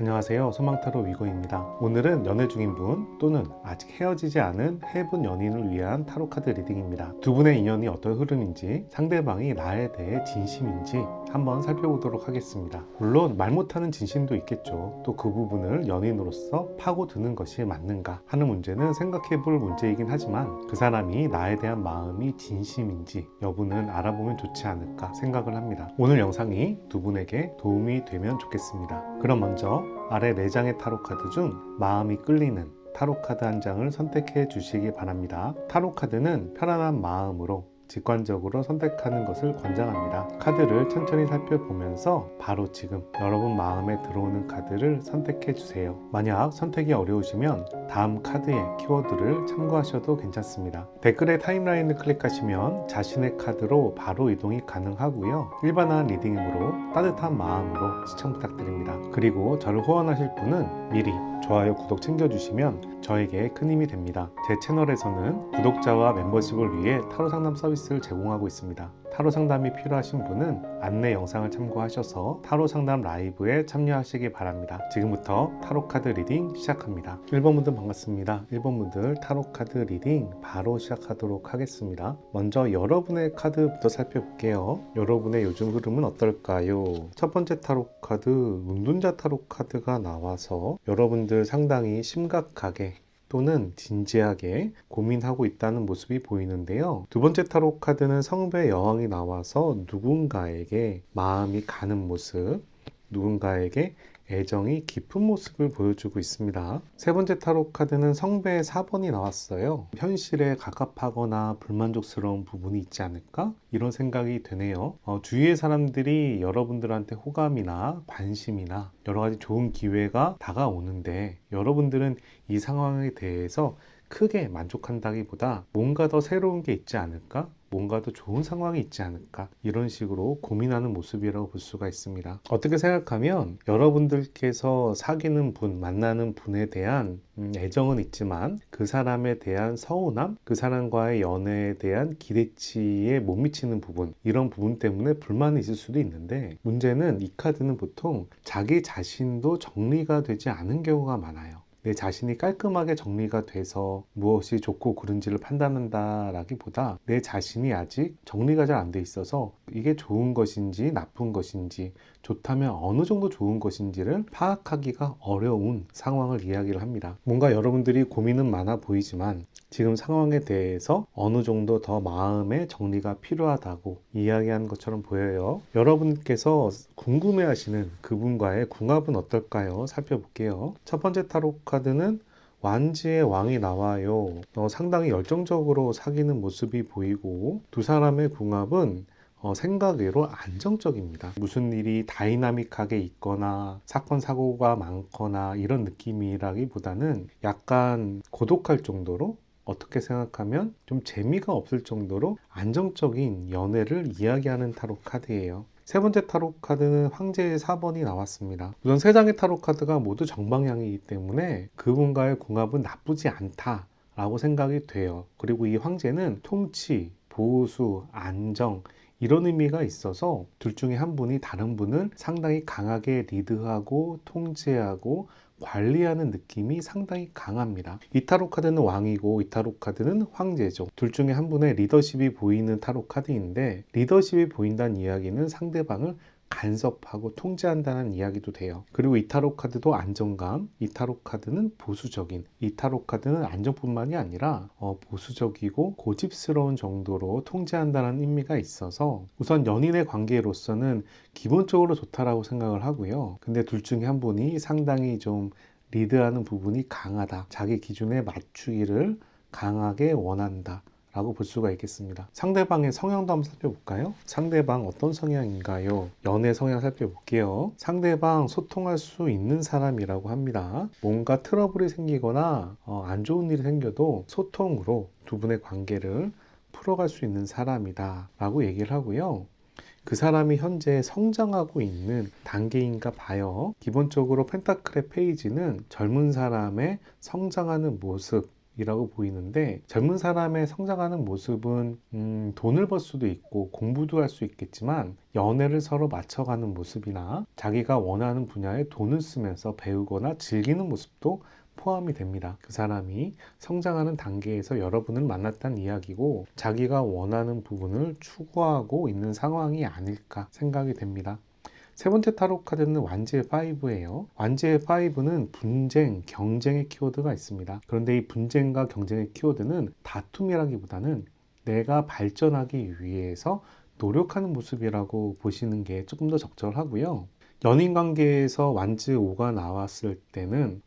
안녕하세요. 소망타로 위고입니다. 오늘은 연애 중인 분 또는 아직 헤어지지 않은 해분 연인을 위한 타로카드 리딩입니다. 두 분의 인연이 어떤 흐름인지, 상대방이 나에 대해 진심인지 한번 살펴보도록 하겠습니다. 물론 말 못하는 진심도 있겠죠. 또 그 부분을 연인으로서 파고드는 것이 맞는가 하는 문제는 생각해볼 문제이긴 하지만 그 사람이 나에 대한 마음이 진심인지 여부는 알아보면 좋지 않을까 생각을 합니다. 오늘 영상이 두 분에게 도움이 되면 좋겠습니다. 그럼 먼저 아래 4장의 타로카드 중 마음이 끌리는 타로카드 한 장을 선택해 주시기 바랍니다. 타로카드는 편안한 마음으로 직관적으로 선택하는 것을 권장합니다. 카드를 천천히 살펴보면서 바로 지금 여러분 마음에 들어오는 카드를 선택해 주세요. 만약 선택이 어려우시면 다음 카드의 키워드를 참고하셔도 괜찮습니다. 댓글에 타임라인을 클릭하시면 자신의 카드로 바로 이동이 가능하고요. 일반화한 리딩으로 따뜻한 마음으로 시청 부탁드립니다. 그리고 저를 후원하실 분은 미리 좋아요, 구독 챙겨주시면 저에게 큰 힘이 됩니다. 제 채널에서는 구독자와 멤버십을 위해 타로 상담 서비스를 제공하고 있습니다. 타로 상담이 필요하신 분은 안내 영상을 참고하셔서 타로 상담 라이브에 참여하시기 바랍니다. 지금부터 타로 카드 리딩 시작합니다. 1번 분들 반갑습니다. 1번 분들 타로 카드 리딩 바로 시작하도록 하겠습니다. 먼저 여러분의 카드부터 살펴볼게요. 여러분의 요즘 흐름은 어떨까요? 첫 번째 타로 카드 운둔자 타로 카드가 나와서 여러분들 상당히 심각하게 또는 진지하게 고민하고 있다는 모습이 보이는데요. 두 번째 타로 카드는 성부의 여왕이 나와서 누군가에게 마음이 가는 모습, 누군가에게 애정이 깊은 모습을 보여주고 있습니다. 세 번째 타로 카드는 성배의 4번이 나왔어요. 현실에 갑갑하거나 불만족스러운 부분이 있지 않을까? 이런 생각이 되네요. 주위의 사람들이 여러분들한테 호감이나 관심이나 여러 가지 좋은 기회가 다가오는데 여러분들은 이 상황에 대해서 크게 만족한다기보다 뭔가 더 새로운 게 있지 않을까? 뭔가 더 좋은 상황이 있지 않을까? 이런 식으로 고민하는 모습이라고 볼 수가 있습니다. 어떻게 생각하면 여러분들께서 사귀는 분, 만나는 분에 대한 애정은 있지만 그 사람에 대한 서운함, 그 사람과의 연애에 대한 기대치에 못 미치는 부분, 이런 부분 때문에 불만이 있을 수도 있는데 문제는 이 카드는 보통 자기 자신도 정리가 되지 않은 경우가 많아요. 내 자신이 깔끔하게 정리가 돼서 무엇이 좋고 그른지를 판단한다 라기보다 내 자신이 아직 정리가 잘 안 돼 있어서 이게 좋은 것인지 나쁜 것인지 좋다면 어느 정도 좋은 것인지를 파악하기가 어려운 상황을 이야기를 합니다. 뭔가 여러분들이 고민은 많아 보이지만 지금 상황에 대해서 어느 정도 더 마음의 정리가 필요하다고 이야기하는 것처럼 보여요. 여러분께서 궁금해하시는 그분과의 궁합은 어떨까요? 살펴볼게요. 첫 번째 타로 카드는 완지의 왕이 나와요. 상당히 열정적으로 사귀는 모습이 보이고 두 사람의 궁합은 생각외로 안정적입니다. 무슨 일이 다이나믹하게 있거나 사건 사고가 많거나 이런 느낌이라기보다는 약간 고독할 정도로 어떻게 생각하면 좀 재미가 없을 정도로 안정적인 연애를 이야기하는 타로 카드예요. 세 번째 타로 카드는 황제의 4번이 나왔습니다. 우선 세 장의 타로 카드가 모두 정방향이기 때문에 그분과의 궁합은 나쁘지 않다라고 생각이 돼요. 그리고 이 황제는 통치, 보수, 안정 이런 의미가 있어서 둘 중에 한 분이 다른 분을 상당히 강하게 리드하고 통제하고 관리하는 느낌이 상당히 강합니다. 이 타로 카드는 왕이고 이 타로 카드는 황제죠. 둘 중에 한 분의 리더십이 보이는 타로 카드인데 리더십이 보인다는 이야기는 상대방을 간섭하고 통제한다는 이야기도 돼요. 그리고 이 타로 카드도 안정감, 이 타로 카드는 보수적인, 이 타로 카드는 안정뿐만이 아니라 보수적이고 고집스러운 정도로 통제한다는 의미가 있어서 우선 연인의 관계로서는 기본적으로 좋다라고 생각을 하고요. 근데 둘 중에 한 분이 상당히 좀 리드하는 부분이 강하다. 자기 기준에 맞추기를 강하게 원한다. 라고 볼 수가 있겠습니다. 상대방의 성향도 한번 살펴볼까요? 상대방 어떤 성향인가요? 연애 성향 살펴볼게요. 상대방 소통할 수 있는 사람이라고 합니다. 뭔가 트러블이 생기거나 안 좋은 일이 생겨도 소통으로 두 분의 관계를 풀어갈 수 있는 사람이다 라고 얘기를 하고요. 그 사람이 현재 성장하고 있는 단계인가 봐요. 기본적으로 펜타클의 페이지는 젊은 사람의 성장하는 모습 모습이라고 보이는데, 젊은 사람의 성장하는 모습은 돈을 벌 수도 있고 공부도 할 수 있겠지만 연애를 서로 맞춰가는 모습이나 자기가 원하는 분야에 돈을 쓰면서 배우거나 즐기는 모습도 포함이 됩니다. 그 사람이 성장하는 단계에서 여러분을 만났다는 이야기고, 자기가 원하는 부분을 추구하고 있는 상황이 아닐까 생각이 됩니다. 세 번째 타로 카드는 완지의 5예요. 완지의 5는 분쟁, 경쟁의 키워드가 있습니다. 그런데 이 분쟁과 경쟁의 키워드는 다툼이라기보다는 내가 발전하기 위해서 노력하는 모습이라고 보시는 게 조금 더 적절하고요. 연인 관계에서 완지 5가 나왔을 때는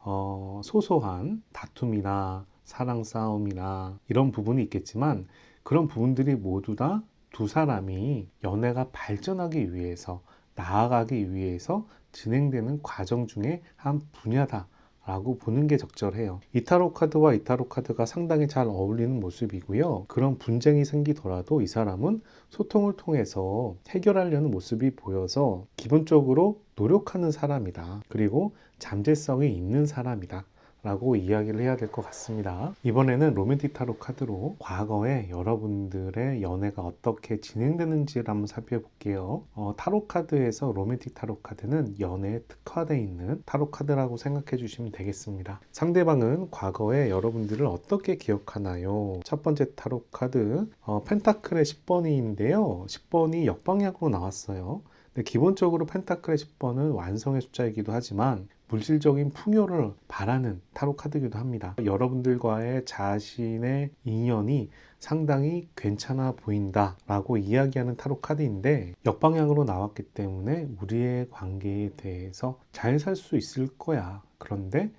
소소한 다툼이나 사랑 싸움이나 이런 부분이 있겠지만, 그런 부분들이 모두 다 두 사람이 연애가 발전하기 위해서, 나아가기 위해서 진행되는 과정 중에 한 분야다 라고 보는 게 적절해요. 이 타로 카드와 이 타로 카드가 상당히 잘 어울리는 모습이고요. 그런 분쟁이 생기더라도 이 사람은 소통을 통해서 해결하려는 모습이 보여서 기본적으로 노력하는 사람이다. 그리고 잠재성이 있는 사람이다 라고 이야기를 해야 될 것 같습니다. 이번에는 로맨틱 타로 카드로 과거에 여러분들의 연애가 어떻게 진행되는지를 한번 살펴볼게요. 타로 카드에서 로맨틱 타로 카드는 연애에 특화되어 있는 타로 카드라고 생각해 주시면 되겠습니다. 상대방은 과거에 여러분들을 어떻게 기억하나요? 첫 번째 타로 카드 펜타클의 10번인데요. 10번이 역방향으로 나왔어요. 기본적으로 펜타클의 10번은 완성의 숫자이기도 하지만 물질적인 풍요를 바라는 타로 카드이기도 합니다. 여러분들과의 자신의 인연이 상당히 괜찮아 보인다 라고 이야기하는 타로 카드인데, 역방향으로 나왔기 때문에 우리의 관계에 대해서 잘 살 수 있을 거야. 그런데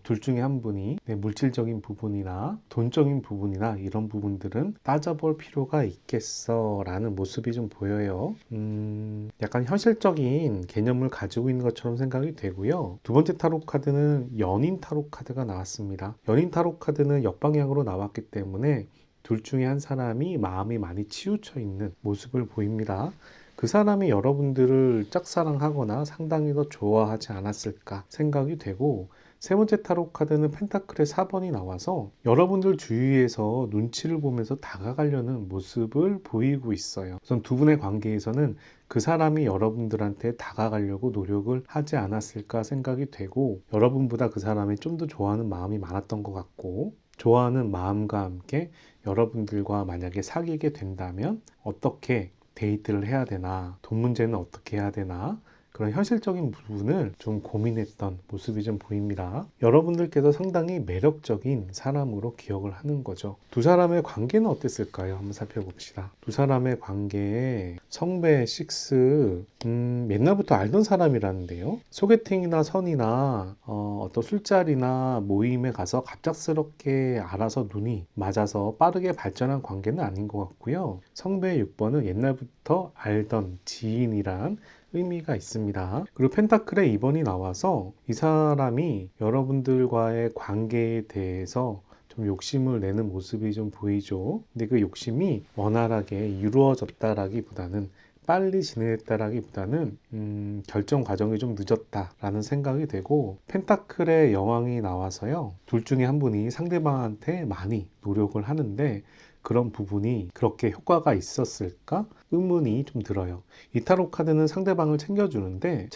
둘 중에 한 분이 내 물질적인 부분이나 돈적인 부분이나 이런 부분들은 따져볼 필요가 있겠어 라는 모습이 좀 보여요. 약간 현실적인 개념을 가지고 있는 것처럼 생각이 되고요. 두 번째 타로 카드는 연인 타로 카드가 나왔습니다. 연인 타로 카드는 역방향으로 나왔기 때문에 둘 중에 한 사람이 마음이 많이 치우쳐 있는 모습을 보입니다. 그 사람이 여러분들을 짝사랑하거나 상당히 더 좋아하지 않았을까 생각이 되고, 세 번째 타로 카드는 펜타클의 4번이 나와서 여러분들 주위에서 눈치를 보면서 다가가려는 모습을 보이고 있어요. 우선 두 분의 관계에서는 그 사람이 여러분들한테 다가가려고 노력을 하지 않았을까 생각이 되고, 여러분보다 그 사람이 좀 더 좋아하는 마음이 많았던 것 같고, 좋아하는 마음과 함께 여러분들과 만약에 사귀게 된다면 어떻게 데이트를 해야 되나, 돈 문제는 어떻게 해야 되나, 그런 현실적인 부분을 좀 고민했던 모습이 좀 보입니다. 여러분들께서 상당히 매력적인 사람으로 기억을 하는 거죠. 두 사람의 관계는 어땠을까요? 한번 살펴봅시다. 두 사람의 관계에 성배 6, 옛날부터 알던 사람이라는데요. 소개팅이나 선이나 어떤 술자리나 모임에 가서 갑작스럽게 알아서 눈이 맞아서 빠르게 발전한 관계는 아닌 것 같고요. 성배 6번은 옛날부터 알던 지인이란 의미가 있습니다. 그리고 펜타클의 2번이 나와서 이 사람이 여러분들과의 관계에 대해서 좀 욕심을 내는 모습이 좀 보이죠. 근데 그 욕심이 원활하게 이루어졌다라기보다는, 빨리 진행했다라기보다는 결정 과정이 좀 늦었다라는 생각이 되고, 펜타클의 여왕이 나와서요, 둘 중에 한 분이 상대방한테 많이 노력을 하는데 그런 부분이 그렇게 효과가 있었을까? 의문이 좀 들어요. 이 타로 카드는 상대방을 챙겨주는데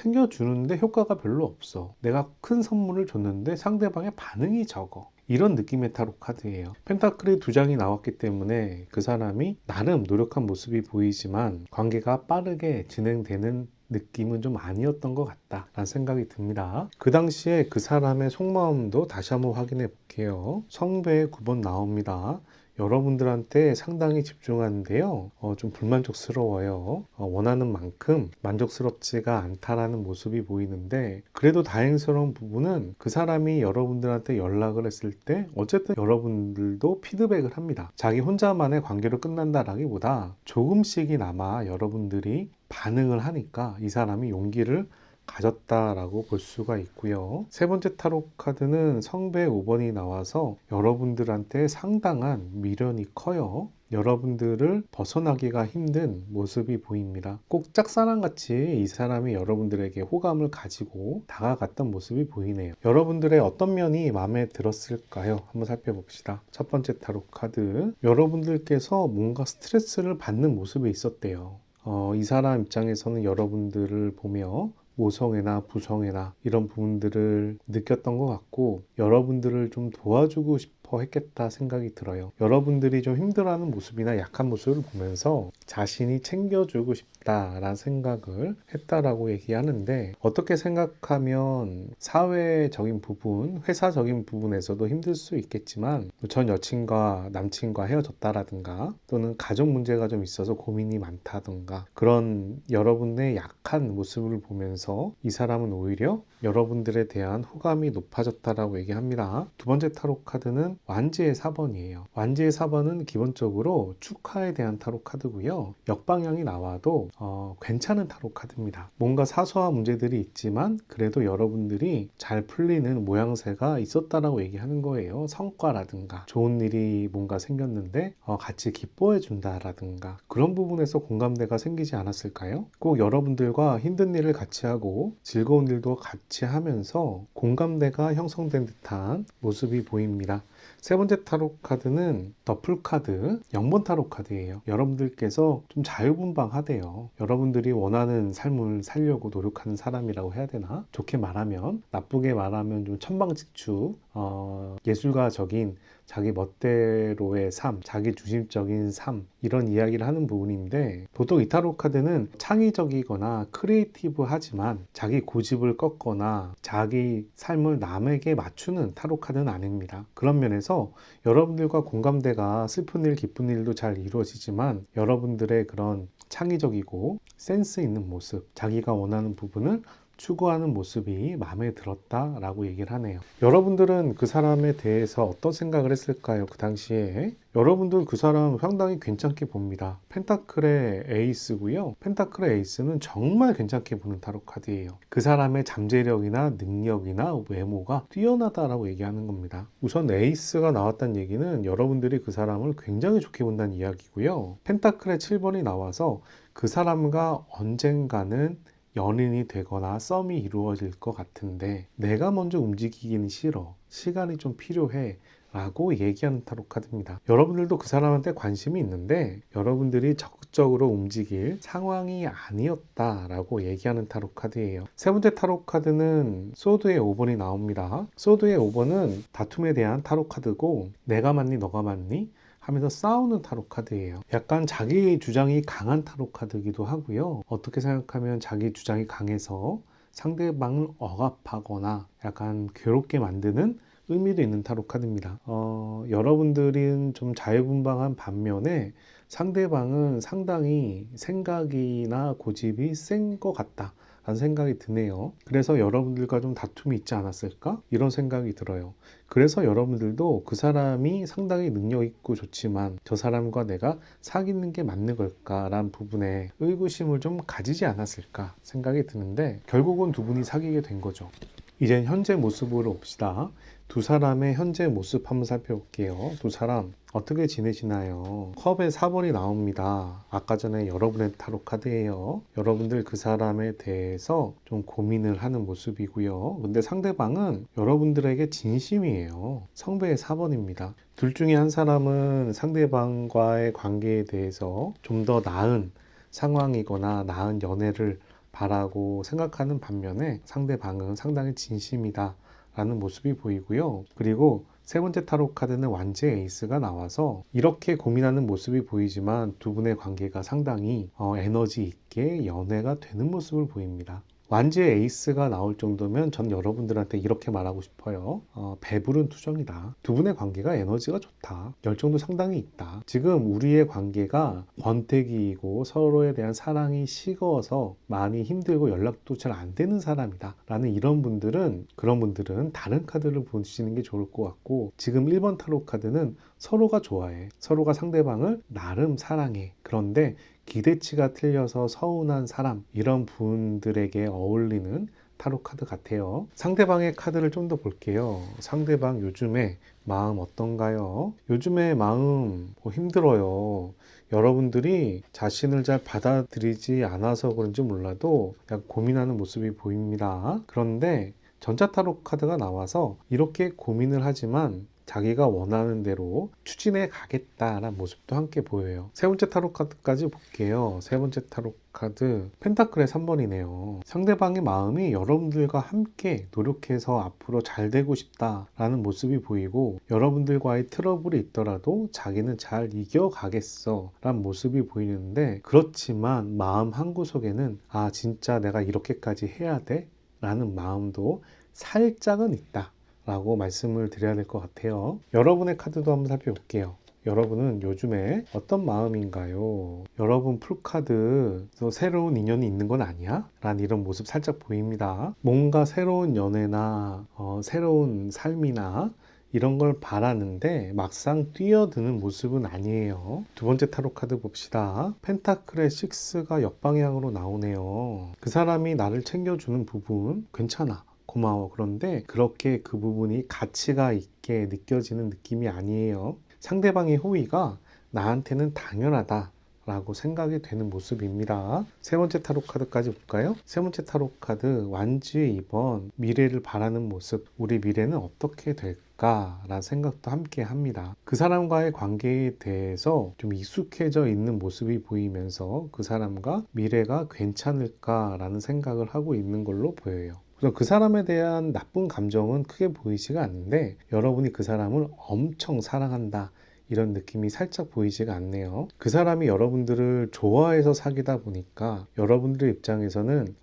효과가 별로 없어. 내가 큰 선물을 줬는데 상대방의 반응이 적어. 이런 느낌의 타로 카드예요. 펜타클이 두 장이 나왔기 때문에 그 사람이 나름 노력한 모습이 보이지만 관계가 빠르게 진행되는 느낌은 좀 아니었던 것 같다라는 생각이 듭니다. 그 당시에 그 사람의 속마음도 다시 한번 확인해 볼게요. 성배의 9번 나옵니다. 여러분들한테 상당히 집중하는데요. 좀 불만족스러워요. 원하는 만큼 만족스럽지가 않다라는 모습이 보이는데, 그래도 다행스러운 부분은 그 사람이 여러분들한테 연락을 했을 때 어쨌든 여러분들도 피드백을 합니다. 자기 혼자만의 관계로 끝난다라기보다 조금씩이나마 여러분들이 반응을 하니까 이 사람이 용기를 가졌다라고 볼 수가 있고요. 세 번째 타로 카드는 성배 5번이 나와서 여러분들한테 상당한 미련이 커요. 여러분들을 벗어나기가 힘든 모습이 보입니다. 꼭 짝사랑같이 이 사람이 여러분들에게 호감을 가지고 다가갔던 모습이 보이네요. 여러분들의 어떤 면이 마음에 들었을까요? 한번 살펴봅시다. 첫 번째 타로 카드, 여러분들께서 뭔가 스트레스를 받는 모습이 있었대요. 이 사람 입장에서는 여러분들을 보며 모성애나 부성애나 이런 부분들을 느꼈던 것 같고, 여러분들을 좀 도와주고 싶어 했겠다 생각이 들어요. 여러분들이 좀 힘들어하는 모습이나 약한 모습을 보면서 자신이 챙겨주고 싶다라는 생각을 했다라고 얘기하는데, 어떻게 생각하면 사회적인 부분, 회사적인 부분에서도 힘들 수 있겠지만, 전 여친과 남친과 헤어졌다라든가 또는 가족 문제가 좀 있어서 고민이 많다든가, 그런 여러분의 약한 모습을 보면서 이 사람은 오히려 여러분들에 대한 호감이 높아졌다라고 얘기합니다. 두 번째 타로 카드는 완지의 4번이에요. 완지의 4번은 기본적으로 축하에 대한 타로 카드고요. 역방향이 나와도 괜찮은 타로 카드입니다. 뭔가 사소한 문제들이 있지만 그래도 여러분들이 잘 풀리는 모양새가 있었다라고 얘기하는 거예요. 성과라든가 좋은 일이 뭔가 생겼는데 같이 기뻐해 준다라든가, 그런 부분에서 공감대가 생기지 않았을까요? 꼭 여러분들과 힘든 일을 같이 하고 즐거운 일도 같이 하면서 공감대가 형성된 듯한 모습이 보입니다. 세 번째 타로 카드는 더풀 카드, 0번 타로 카드예요. 여러분들께서 좀 자유분방하대요. 여러분들이 원하는 삶을 살려고 노력하는 사람이라고 해야 되나? 좋게 말하면, 나쁘게 말하면 좀 천방지축, 예술가적인 자기 멋대로의 삶, 자기 중심적인 삶, 이런 이야기를 하는 부분인데, 보통 이 타로 카드는 창의적이거나 크리에이티브하지만 자기 고집을 꺾거나 자기 삶을 남에게 맞추는 타로 카드는 아닙니다. 그런 면에서 여러분들과 공감대가 슬픈 일, 기쁜 일도 잘 이루어지지만, 여러분들의 그런 창의적이고 센스 있는 모습, 자기가 원하는 부분을 추구하는 모습이 마음에 들었다라고 얘기를 하네요. 여러분들은 그 사람에 대해서 어떤 생각을 했을까요? 그 당시에 여러분들 그 사람 상당히 괜찮게 봅니다. 펜타클의 에이스고요. 펜타클의 에이스는 정말 괜찮게 보는 타로 카드예요. 그 사람의 잠재력이나 능력이나 외모가 뛰어나다라고 얘기하는 겁니다. 우선 에이스가 나왔다는 얘기는 여러분들이 그 사람을 굉장히 좋게 본다는 이야기고요. 펜타클의 7번이 나와서 그 사람과 언젠가는 연인이 되거나 썸이 이루어질 것 같은데 내가 먼저 움직이기는 싫어, 시간이 좀 필요해 라고 얘기하는 타로 카드입니다. 여러분들도 그 사람한테 관심이 있는데 여러분들이 적극적으로 움직일 상황이 아니었다라고 얘기하는 타로 카드예요. 세 번째 타로 카드는 소드의 5번이 나옵니다. 소드의 5번은 다툼에 대한 타로 카드고, 내가 맞니 너가 맞니 하면서 싸우는 타로 카드예요. 약간 자기 주장이 강한 타로 카드이기도 하고요. 어떻게 생각하면 자기 주장이 강해서 상대방을 억압하거나 약간 괴롭게 만드는 의미도 있는 타로 카드입니다. 여러분들은 좀 자유분방한 반면에 상대방은 상당히 생각이나 고집이 센 것 같다 라는 생각이 드네요. 그래서 여러분들과 좀 다툼이 있지 않았을까? 이런 생각이 들어요. 그래서 여러분들도 그 사람이 상당히 능력 있고 좋지만 저 사람과 내가 사귀는 게 맞는 걸까라는 부분에 의구심을 좀 가지지 않았을까 생각이 드는데, 결국은 두 분이 사귀게 된 거죠. 이젠 현재 모습으로 봅시다. 두 사람의 현재 모습 한번 살펴볼게요. 두 사람 어떻게 지내시나요? 컵의 4번이 나옵니다. 아까 전에 여러분의 타로 카드예요. 여러분들 그 사람에 대해서 좀 고민을 하는 모습이고요. 근데 상대방은 여러분들에게 진심이에요. 성배의 4번입니다. 둘 중에 한 사람은 상대방과의 관계에 대해서 좀 더 나은 상황이거나 나은 연애를 바라고 생각하는 반면에 상대방은 상당히 진심이다 라는 모습이 보이고요. 그리고 세 번째 타로 카드는 완지의 에이스가 나와서 이렇게 고민하는 모습이 보이지만 두 분의 관계가 상당히 에너지 있게 연애가 되는 모습을 보입니다. 완지의 에이스가 나올 정도면 전 여러분들한테 이렇게 말하고 싶어요. 배부른 투정이다. 두 분의 관계가 에너지가 좋다. 열정도 상당히 있다. 지금 우리의 관계가 권태기이고 서로에 대한 사랑이 식어서 많이 힘들고 연락도 잘 안 되는 사람이다 라는 그런 분들은 다른 카드를 보시는 게 좋을 것 같고, 지금 1번 타로 카드는 서로가 좋아해. 서로가 상대방을 나름 사랑해. 그런데 기대치가 틀려서 서운한 사람, 이런 분들에게 어울리는 타로 카드 같아요. 상대방의 카드를 좀 더 볼게요. 상대방 요즘에 마음 어떤가요? 요즘에 마음 힘들어요. 여러분들이 자신을 잘 받아들이지 않아서 그런지 몰라도 약간 고민하는 모습이 보입니다. 그런데 전자타로 카드가 나와서 이렇게 고민을 하지만 자기가 원하는 대로 추진해 가겠다라는 모습도 함께 보여요. 세 번째 타로 카드까지 볼게요. 세 번째 타로 카드 펜타클의 3번이네요. 상대방의 마음이 여러분들과 함께 노력해서 앞으로 잘 되고 싶다라는 모습이 보이고, 여러분들과의 트러블이 있더라도 자기는 잘 이겨가겠어 라는 모습이 보이는데, 그렇지만 마음 한구석에는 아 진짜 내가 이렇게까지 해야 돼? 라는 마음도 살짝은 있다 라고 말씀을 드려야 될 것 같아요. 여러분의 카드도 한번 살펴볼게요. 여러분은 요즘에 어떤 마음인가요? 여러분 풀카드 또 새로운 인연이 있는 건 아니야? 라는 이런 모습 살짝 보입니다. 뭔가 새로운 연애나 새로운 삶이나 이런 걸 바라는데 막상 뛰어드는 모습은 아니에요. 두 번째 타로 카드 봅시다. 펜타클의 6가 역방향으로 나오네요. 그 사람이 나를 챙겨주는 부분 괜찮아, 고마워. 그런데 그렇게 그 부분이 가치가 있게 느껴지는 느낌이 아니에요. 상대방의 호의가 나한테는 당연하다 라고 생각이 되는 모습입니다. 세 번째 타로 카드까지 볼까요? 세 번째 타로 카드 완주의 2번, 미래를 바라는 모습. 우리 미래는 어떻게 될까? 라는 생각도 함께 합니다. 그 사람과의 관계에 대해서 좀 익숙해져 있는 모습이 보이면서 그 사람과 미래가 괜찮을까? 라는 생각을 하고 있는 걸로 보여요. 그래서 그 사람에 대한 나쁜 감정은 크게 보이지가 않는데, 여러분이 그 사람을 엄청 사랑한다 이런 느낌이 살짝 보이지가 않네요. 그 사람이 여러분들을 좋아해서 사귀다 보니까 여러분들의 입장에서는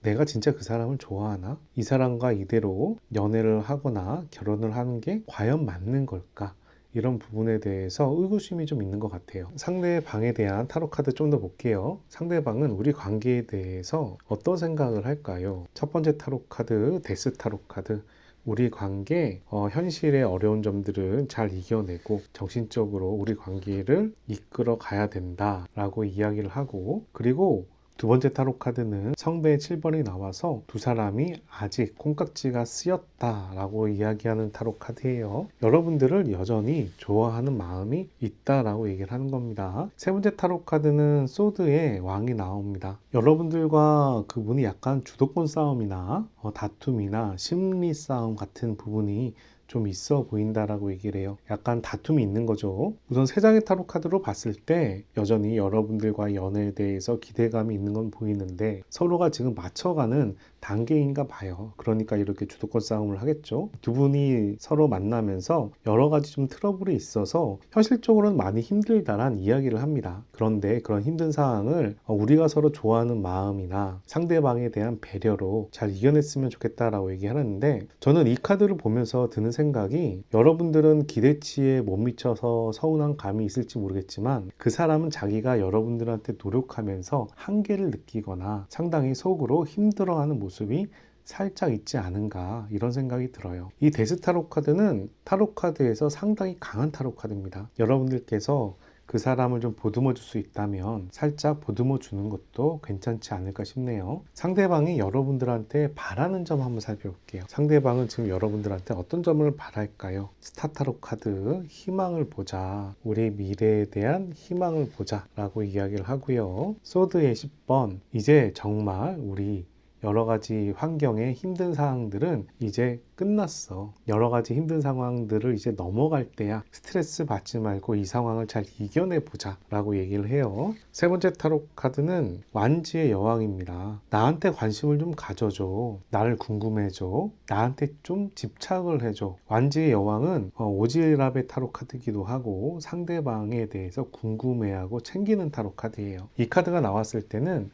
내가 진짜 그 사람을 좋아하나? 이 사람과 이대로 연애를 하거나 결혼을 하는 게 과연 맞는 걸까? 이런 부분에 대해서 의구심이 좀 있는 것 같아요. 상대방에 대한 타로 카드 좀 더 볼게요. 상대방은 우리 관계에 대해서 어떤 생각을 할까요? 첫 번째 타로 카드 데스 타로 카드. 우리 관계 현실의 어려운 점들은 잘 이겨내고 정신적으로 우리 관계를 이끌어 가야 된다라고 이야기를 하고, 그리고 두 번째 타로 카드는 성배의 7번이 나와서 두 사람이 아직 콩깍지가 쓰였다라고 이야기하는 타로 카드예요. 여러분들을 여전히 좋아하는 마음이 있다라고 얘기를 하는 겁니다. 세 번째 타로 카드는 소드의 왕이 나옵니다. 여러분들과 그분이 약간 주도권 싸움이나 다툼이나 심리 싸움 같은 부분이 좀 있어 보인다라고 얘기를 해요. 약간 다툼이 있는 거죠. 우선 세 장의 타로 카드로 봤을 때 여전히 여러분들과 연애에 대해서 기대감이 있는 건 보이는데, 서로가 지금 맞춰가는 단계인가 봐요. 그러니까 이렇게 주도권 싸움을 하겠죠. 두 분이 서로 만나면서 여러 가지 좀 트러블이 있어서 현실적으로는 많이 힘들다란 이야기를 합니다. 그런데 그런 힘든 상황을 우리가 서로 좋아하는 마음이나 상대방에 대한 배려로 잘 이겨냈으면 좋겠다라고 얘기하는데, 저는 이 카드를 보면서 드는 생각이, 여러분들은 기대치에 못 미쳐서 서운한 감이 있을지 모르겠지만 그 사람은 자기가 여러분들한테 노력하면서 한계를 느끼거나 상당히 속으로 힘들어하는 모습이 살짝 있지 않은가, 이런 생각이 들어요. 이 데스 타로 카드는 타로 카드에서 상당히 강한 타로 카드입니다. 여러분들께서 그 사람을 좀 보듬어 줄 수 있다면 살짝 보듬어 주는 것도 괜찮지 않을까 싶네요. 상대방이 여러분들한테 바라는 점 한번 살펴볼게요. 상대방은 지금 여러분들한테 어떤 점을 바랄까요? 스타타로 카드, 희망을 보자, 우리 미래에 대한 희망을 보자 라고 이야기를 하고요. 소드의 10번, 이제 정말 우리 여러 가지 환경의 힘든 상황들은 이제 끝났어. 여러 가지 힘든 상황들을 이제 넘어갈 때야. 스트레스 받지 말고 이 상황을 잘 이겨내 보자 라고 얘기를 해요. 세 번째 타로 카드는 완지의 여왕입니다. 나한테 관심을 좀 가져줘. 나를 궁금해줘. 나한테 좀 집착을 해줘. 완지의 여왕은 오지랖의 타로 카드기도 하고 상대방에 대해서 궁금해하고 챙기는 타로 카드예요. 이 카드가 나왔을 때는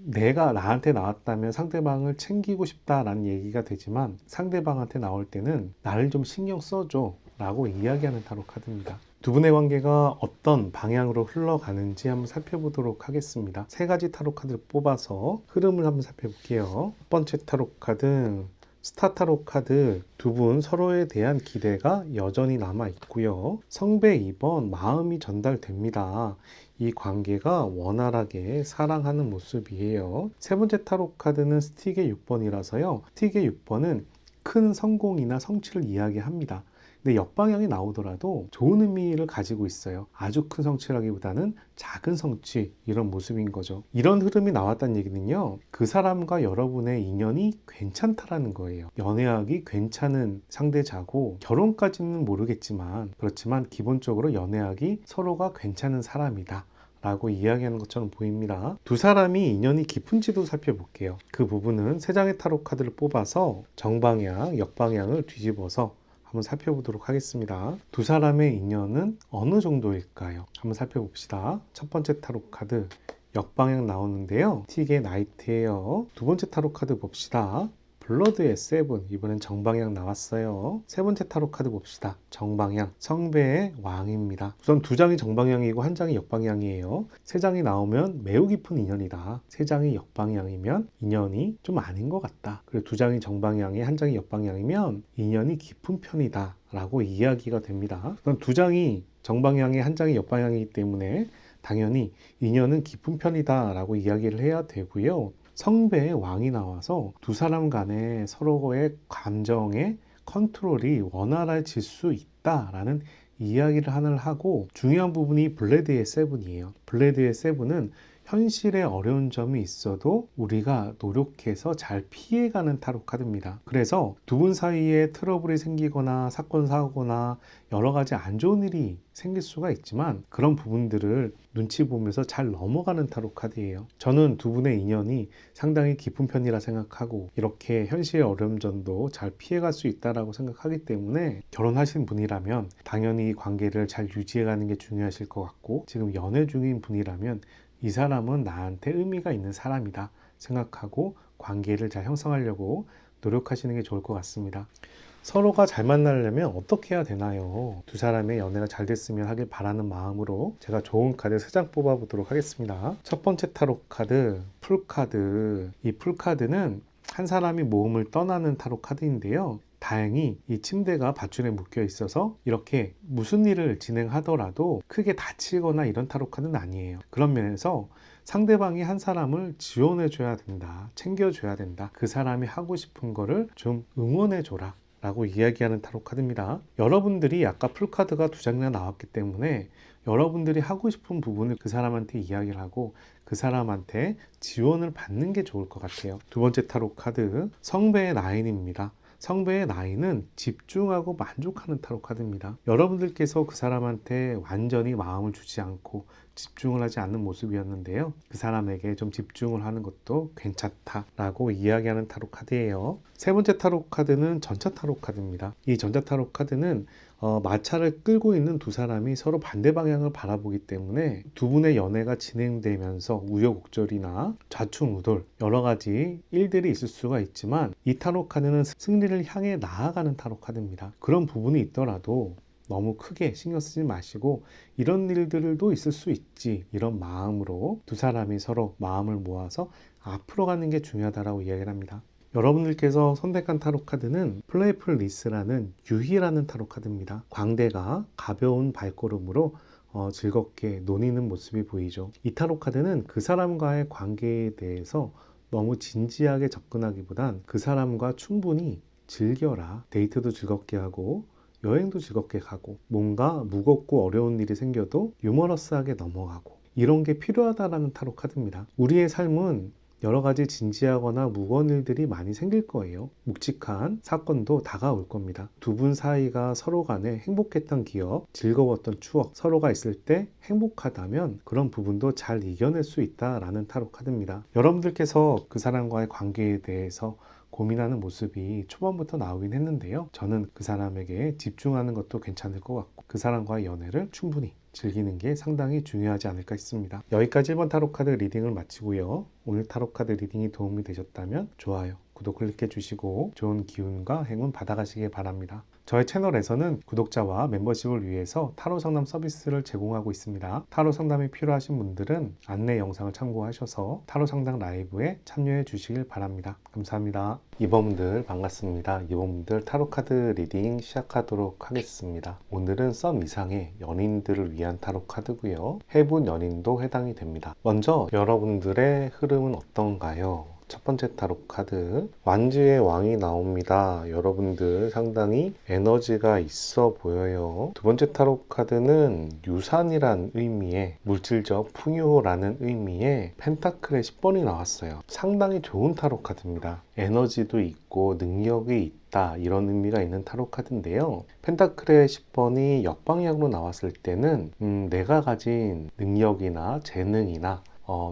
내가 나한테 나왔다면 상대방을 챙기고 싶다라는 얘기가 되지만, 상대방한테 나올 때는 나를 좀 신경 써줘 라고 이야기하는 타로 카드입니다. 두 분의 관계가 어떤 방향으로 흘러가는지 한번 살펴보도록 하겠습니다. 세 가지 타로 카드를 뽑아서 흐름을 한번 살펴볼게요. 첫 번째 타로 카드 스타 타로 카드 두 분 서로에 대한 기대가 여전히 남아 있고요. 성배 2번 마음이 전달됩니다. 이 관계가 원활하게 사랑하는 모습이에요. 세 번째 타로 카드는 스틱의 6번이라서요. 스틱의 6번은 큰 성공이나 성취를 이야기합니다. 근데 역방향이 나오더라도 좋은 의미를 가지고 있어요. 아주 큰 성취라기보다는 작은 성취, 이런 모습인 거죠. 이런 흐름이 나왔다는 얘기는요, 그 사람과 여러분의 인연이 괜찮다라는 거예요. 연애하기 괜찮은 상대자고, 결혼까지는 모르겠지만, 그렇지만 기본적으로 연애하기 서로가 괜찮은 사람이다 라고 이야기하는 것처럼 보입니다. 두 사람이 인연이 깊은지도 살펴볼게요. 그 부분은 세 장의 타로 카드를 뽑아서 정방향, 역방향을 뒤집어서 한번 살펴보도록 하겠습니다. 두 사람의 인연은 어느 정도일까요? 한번 살펴봅시다. 첫 번째 타로 카드 역방향 나오는데요. 틱의 나이트예요. 두 번째 타로 카드 봅시다. 블러드의 세븐, 이번엔 정방향 나왔어요. 세 번째 타로 카드 봅시다. 정방향, 성배의 왕입니다. 우선 두 장이 정방향이고 한 장이 역방향이에요. 세 장이 나오면 매우 깊은 인연이다. 세 장이 역방향이면 인연이 좀 아닌 것 같다. 그리고 두 장이 정방향에 한 장이 역방향이면 인연이 깊은 편이다 라고 이야기가 됩니다. 우선 두 장이 정방향에 한 장이 역방향이기 때문에 당연히 인연은 깊은 편이다 라고 이야기를 해야 되고요. 성배의 왕이 나와서 두 사람 간에 서로의 감정의 컨트롤이 원활해질 수 있다라는 이야기를 하고, 중요한 부분이 블레드의 세븐이에요. 블레드의 세븐은 현실에 어려운 점이 있어도 우리가 노력해서 잘 피해가는 타로 카드입니다. 그래서 두 분 사이에 트러블이 생기거나 사건 사고나 여러 가지 안 좋은 일이 생길 수가 있지만 그런 부분들을 눈치 보면서 잘 넘어가는 타로 카드예요. 저는 두 분의 인연이 상당히 깊은 편이라 생각하고, 이렇게 현실의 어려운 점도 잘 피해갈 수 있다라고 생각하기 때문에 결혼하신 분이라면 당연히 관계를 잘 유지해가는 게 중요하실 것 같고, 지금 연애 중인 분이라면 이 사람은 나한테 의미가 있는 사람이다 생각하고 관계를 잘 형성하려고 노력하시는 게 좋을 것 같습니다. 서로가 잘 만나려면 어떻게 해야 되나요? 두 사람의 연애가 잘 됐으면 하길 바라는 마음으로 제가 좋은 카드 3장 뽑아 보도록 하겠습니다. 첫 번째 타로 카드, 풀카드. 이 풀카드는 한 사람이 모험을 떠나는 타로 카드인데요. 다행히 이 침대가 밧줄에 묶여 있어서 이렇게 무슨 일을 진행하더라도 크게 다치거나 이런 타로 카드는 아니에요. 그런 면에서 상대방이 한 사람을 지원해 줘야 된다, 챙겨 줘야 된다, 그 사람이 하고 싶은 거를 좀 응원해 줘라 라고 이야기하는 타로 카드입니다. 여러분들이 아까 풀카드가 2장이나 나왔기 때문에 여러분들이 하고 싶은 부분을 그 사람한테 이야기를 하고 그 사람한테 지원을 받는 게 좋을 것 같아요. 두 번째 타로 카드, 성배의 나인입니다. 성배의 나인은 집중하고 만족하는 타로 카드입니다. 여러분들께서 그 사람한테 완전히 마음을 주지 않고 집중을 하지 않는 모습이었는데요. 그 사람에게 좀 집중을 하는 것도 괜찮다라고 이야기하는 타로 카드예요. 세 번째 타로 카드는 전차 타로 카드입니다. 이 전차 타로 카드는 마차를 끌고 있는 두 사람이 서로 반대 방향을 바라보기 때문에 두 분의 연애가 진행되면서 우여곡절이나 좌충우돌 여러 가지 일들이 있을 수가 있지만, 이 타로 카드는 승리를 향해 나아가는 타로 카드입니다. 그런 부분이 있더라도 너무 크게 신경 쓰지 마시고, 이런 일들도 있을 수 있지, 이런 마음으로 두 사람이 서로 마음을 모아서 앞으로 가는 게 중요하다고 이야기를 합니다. 여러분들께서 선택한 타로 카드는 플레이풀 리스라는 유희라는 타로 카드입니다. 광대가 가벼운 발걸음으로 즐겁게 노니는 모습이 보이죠. 이 타로 카드는 그 사람과의 관계에 대해서 너무 진지하게 접근하기보단 그 사람과 충분히 즐겨라, 데이트도 즐겁게 하고 여행도 즐겁게 가고, 뭔가 무겁고 어려운 일이 생겨도 유머러스하게 넘어가고, 이런 게 필요하다라는 타로 카드입니다. 우리의 삶은 여러 가지 진지하거나 무거운 일들이 많이 생길 거예요. 묵직한 사건도 다가올 겁니다. 두 분 사이가 서로 간에 행복했던 기억, 즐거웠던 추억, 서로가 있을 때 행복하다면 그런 부분도 잘 이겨낼 수 있다라는 타로 카드입니다. 여러분들께서 그 사람과의 관계에 대해서 고민하는 모습이 초반부터 나오긴 했는데요. 저는 그 사람에게 집중하는 것도 괜찮을 것 같고, 그 사람과의 연애를 충분히 즐기는 게 상당히 중요하지 않을까 싶습니다. 여기까지 1번 타로카드 리딩을 마치고요. 오늘 타로카드 리딩이 도움이 되셨다면 좋아요, 구독 클릭해 주시고 좋은 기운과 행운 받아가시길 바랍니다. 저희 채널에서는 구독자와 멤버십을 위해서 타로 상담 서비스를 제공하고 있습니다. 타로 상담이 필요하신 분들은 안내 영상을 참고하셔서 타로 상담 라이브에 참여해 주시길 바랍니다. 감사합니다. 이번분들 반갑습니다. 이번분들 타로 카드 리딩 시작하도록 하겠습니다. 오늘은 썸 이상의 연인들을 위한 타로 카드고요. 해분 연인도 해당이 됩니다. 먼저 여러분들의 흐름은 어떤가요? 첫 번째 타로 카드 완지의 왕이 나옵니다. 여러분들 상당히 에너지가 있어 보여요. 두 번째 타로 카드는 유산이란 의미의 물질적 풍요라는 의미의 펜타클의 10번이 나왔어요. 상당히 좋은 타로 카드입니다. 에너지도 있고 능력이 있다 이런 의미가 있는 타로 카드인데요. 펜타클의 10번이 역방향으로 나왔을 때는 내가 가진 능력이나 재능이나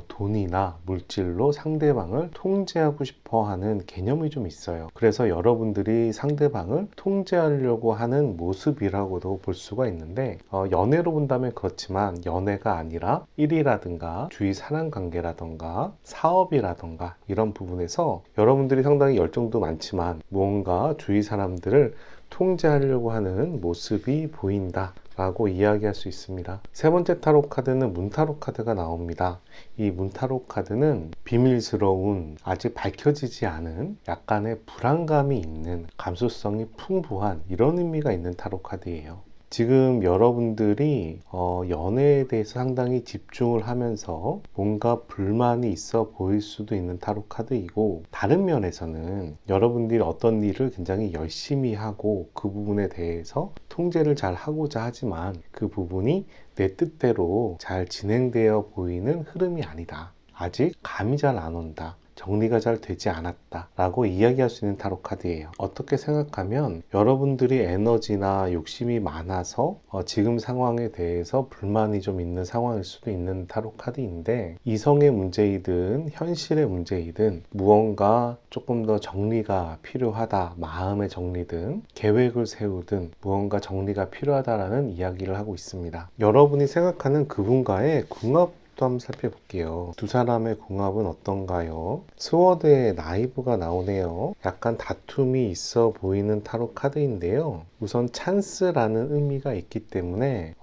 돈이나 물질로 상대방을 통제하고 싶어 하는 개념이 좀 있어요. 그래서 여러분들이 상대방을 통제하려고 하는 모습이라고도 볼 수가 있는데 연애로 본다면 그렇지만 연애가 아니라 일이라든가 주위 사람 관계라든가 사업이라든가 이런 부분에서 여러분들이 상당히 열정도 많지만 무언가 주위 사람들을 통제하려고 하는 모습이 보인다 라고 이야기할 수 있습니다. 세 번째 타로 카드는 문타로 카드가 나옵니다. 이 문타로 카드는 비밀스러운 아직 밝혀지지 않은 약간의 불안감이 있는 감수성이 풍부한 이런 의미가 있는 타로 카드예요. 지금 여러분들이 연애에 대해서 상당히 집중을 하면서 뭔가 불만이 있어 보일 수도 있는 타로 카드이고, 다른 면에서는 여러분들이 어떤 일을 굉장히 열심히 하고 그 부분에 대해서 통제를 잘 하고자 하지만 그 부분이 내 뜻대로 잘 진행되어 보이는 흐름이 아니다. 아직 감이 잘 안 온다. 정리가 잘 되지 않았다 라고 이야기할 수 있는 타로 카드예요. 어떻게 생각하면 여러분들이 에너지나 욕심이 많아서 지금 상황에 대해서 불만이 좀 있는 상황일 수도 있는 타로 카드인데, 이성의 문제이든 현실의 문제이든 무언가 조금 더 정리가 필요하다, 마음의 정리든 계획을 세우든 무언가 정리가 필요하다라는 이야기를 하고 있습니다. 여러분이 생각하는 그분과의 궁합 또 한번 살펴볼게요. 두 사람의 궁합은 어떤가요? 스워드의 나이브가 나오네요. 약간 다툼이 있어 보이는 타로 카드인데요. 우선 찬스라는 의미가 있기 때문에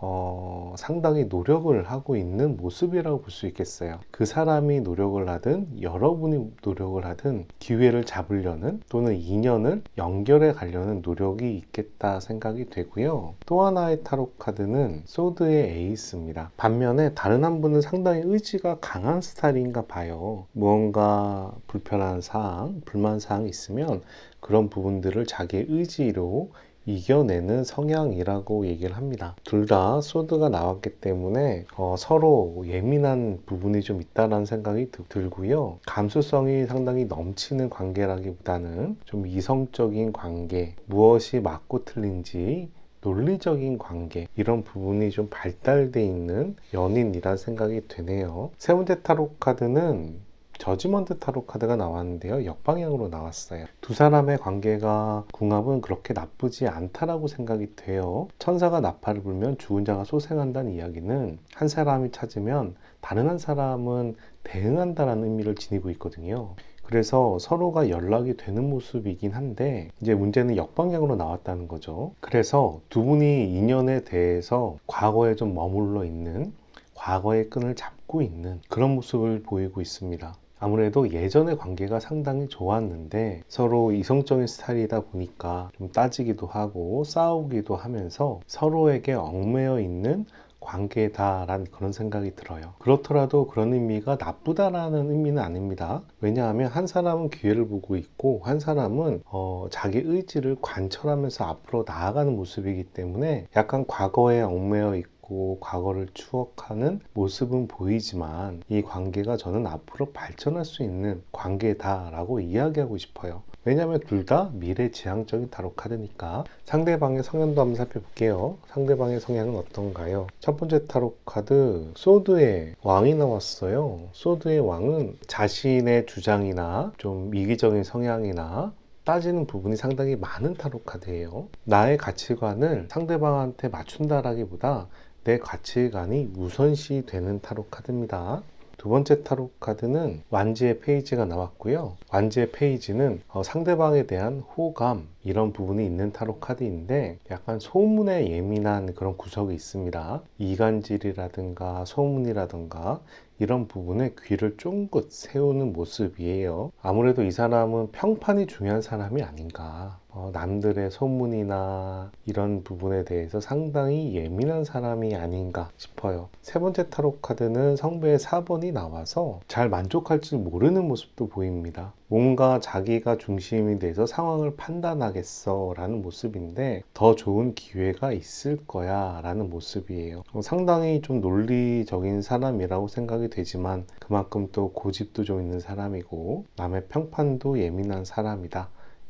상당히 노력을 하고 있는 모습이라고 볼 수 있겠어요. 그 사람이 노력을 하든 여러분이 노력을 하든 기회를 잡으려는 또는 인연을 연결해 가려는 노력이 있겠다 생각이 되고요. 또 하나의 타로 카드는 소드의 에이스입니다. 반면에 다른 한 분은 상당히 의지가 강한 스타일인가 봐요. 무언가 불편한 사항, 불만 사항이 있으면 그런 부분들을 자기의 의지로 이겨내는 성향이라고 얘기를 합니다. 둘 다 소드가 나왔기 때문에 서로 예민한 부분이 좀 있다는 생각이 들고요. 감수성이 상당히 넘치는 관계라기보다는 좀 이성적인 관계, 무엇이 맞고 틀린지 논리적인 관계, 이런 부분이 좀 발달되어 있는 연인이라는 생각이 되네요. 세 번째 타로 카드는 저지먼트 타로 카드가 나왔는데요. 역방향으로 나왔어요. 두 사람의 관계가 궁합은 그렇게 나쁘지 않다라고 생각이 돼요. 천사가 나팔을 불면 죽은 자가 소생한다는 이야기는 한 사람이 찾으면 다른 한 사람은 대응한다라는 의미를 지니고 있거든요. 그래서 서로가 연락이 되는 모습이긴 한데, 이제 문제는 역방향으로 나왔다는 거죠. 그래서 두 분이 인연에 대해서 과거에 좀 머물러 있는, 과거의 끈을 잡고 있는 그런 모습을 보이고 있습니다. 아무래도 예전의 관계가 상당히 좋았는데 서로 이성적인 스타일이다 보니까 좀 따지기도 하고 싸우기도 하면서 서로에게 얽매여 있는 관계다라는 그런 생각이 들어요. 그렇더라도 그런 의미가 나쁘다라는 의미는 아닙니다. 왜냐하면 한 사람은 기회를 보고 있고 한 사람은 자기 의지를 관철하면서 앞으로 나아가는 모습이기 때문에 약간 과거에 얽매여 있고 과거를 추억하는 모습은 보이지만 이 관계가 저는 앞으로 발전할 수 있는 관계다라고 이야기하고 싶어요. 왜냐하면 둘 다 미래지향적인 타로 카드니까. 상대방의 성향도 한번 살펴볼게요. 상대방의 성향은 어떤가요? 첫 번째 타로 카드 소드의 왕이 나왔어요. 소드의 왕은 자신의 주장이나 좀 이기적인 성향이나 따지는 부분이 상당히 많은 타로 카드예요. 나의 가치관을 상대방한테 맞춘다라기보다 내 가치관이 우선시 되는 타로 카드입니다. 두 번째 타로 카드는 완지의 페이지가 나왔고요. 완지의 페이지는 상대방에 대한 호감 이런 부분이 있는 타로 카드인데 약간 소문에 예민한 그런 구석이 있습니다. 이간질이라든가 소문이라든가 이런 부분에 귀를 쫑긋 세우는 모습이에요. 아무래도 이 사람은 평판이 중요한 사람이 아닌가. 남들의 소문이나 이런 부분에 대해서 상당히 예민한 사람이 아닌가 싶어요. 세 번째 타로 카드는 성배의 4번이 나와서 잘 만족할 줄 모르는 모습도 보입니다. 뭔가 자기가 중심이 돼서 상황을 판단하겠어 라는 모습인데 더 좋은 기회가 있을 거야 라는 모습이에요. 상당히 좀 논리적인 사람이라고 생각이 되지만 그만큼 또 고집도 좀 있는 사람이고 남의 평판도 예민한 사람이다.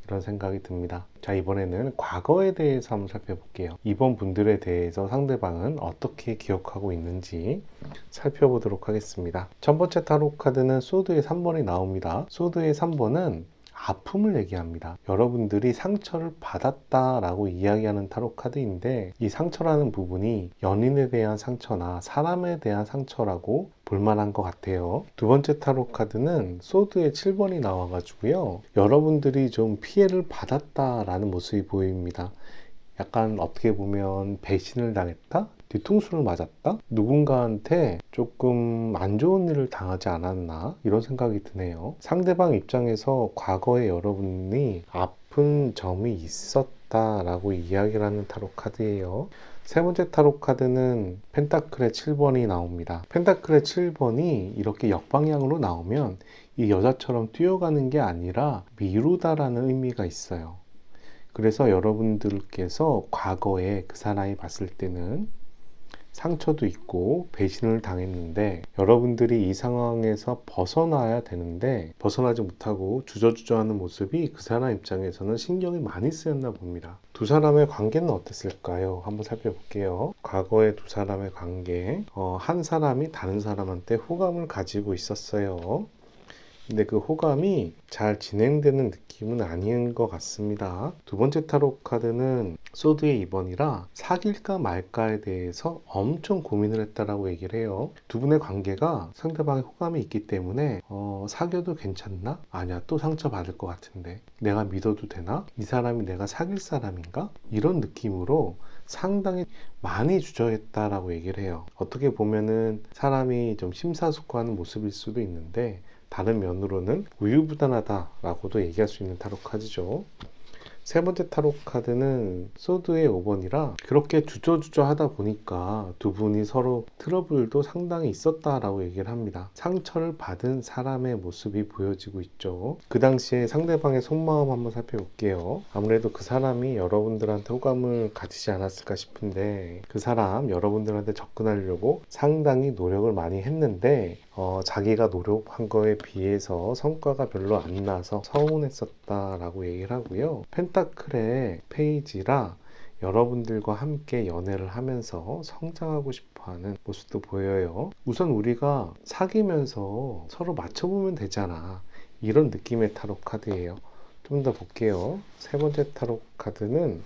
이런 생각이 듭니다. 자, 이번에는 과거에 대해서 한번 살펴볼게요. 이번 분들에 대해서 상대방은 어떻게 기억하고 있는지 살펴보도록 하겠습니다. 첫 번째 타로 카드는 소드의 3번이 나옵니다. 소드의 3번은 아픔을 얘기합니다. 여러분들이 상처를 받았다라고 이야기하는 타로 카드인데 이 상처라는 부분이 연인에 대한 상처나 사람에 대한 상처라고 볼만한 것 같아요. 두 번째 타로 카드는 소드의 7번이 나와가지고요. 여러분들이 좀 피해를 받았다라는 모습이 보입니다. 약간 어떻게 보면 배신을 당했다? 뒤통수를 맞았다? 누군가한테 조금 안 좋은 일을 당하지 않았나? 이런 생각이 드네요. 상대방 입장에서 과거에 여러분이 아픈 점이 있었다라고 이야기를 하는 타로 카드예요. 세 번째 타로 카드는 펜타클의 7번이 나옵니다. 펜타클의 7번이 이렇게 역방향으로 나오면 이 여자처럼 뛰어가는 게 아니라 미루다라는 의미가 있어요. 그래서 여러분들께서 과거에 그 사람이 봤을 때는 상처도 있고 배신을 당했는데 여러분들이 이 상황에서 벗어나야 되는데 벗어나지 못하고 주저주저하는 모습이 그 사람 입장에서는 신경이 많이 쓰였나 봅니다. 두 사람의 관계는 어땠을까요? 한번 살펴볼게요. 과거의 두 사람의 관계, 한 사람이 다른 사람한테 호감을 가지고 있었어요. 근데 그 호감이 잘 진행되는 느낌은 아닌 것 같습니다. 두 번째 타로 카드는 소드의 2번이라 사귈까 말까에 대해서 엄청 고민을 했다라고 얘기를 해요. 두 분의 관계가 상대방의 호감이 있기 때문에 사귀어도 괜찮나? 아니야, 또 상처받을 것 같은데 내가 믿어도 되나? 이 사람이 내가 사귈 사람인가? 이런 느낌으로 상당히 많이 주저했다라고 얘기를 해요. 어떻게 보면은 사람이 좀 심사숙고하는 모습일 수도 있는데 다른 면으로는 우유부단하다라고도 얘기할 수 있는 타로 카드죠. 세 번째 타로 카드는 소드의 5번이라 그렇게 주저주저 하다 보니까 두 분이 서로 트러블도 상당히 있었다라고 얘기를 합니다. 상처를 받은 사람의 모습이 보여지고 있죠. 그 당시에 상대방의 속마음 한번 살펴볼게요. 아무래도 그 사람이 여러분들한테 호감을 가지지 않았을까 싶은데 그 사람 여러분들한테 접근하려고 상당히 노력을 많이 했는데 자기가 노력한 거에 비해서 성과가 별로 안 나서 서운했었다라고 얘기를 하고요. 펜타클의 페이지라 여러분들과 함께 연애를 하면서 성장하고 싶어하는 모습도 보여요. 우선 우리가 사귀면서 서로 맞춰보면 되잖아. 이런 느낌의 타로 카드예요. 좀 더 볼게요. 세 번째 타로 카드는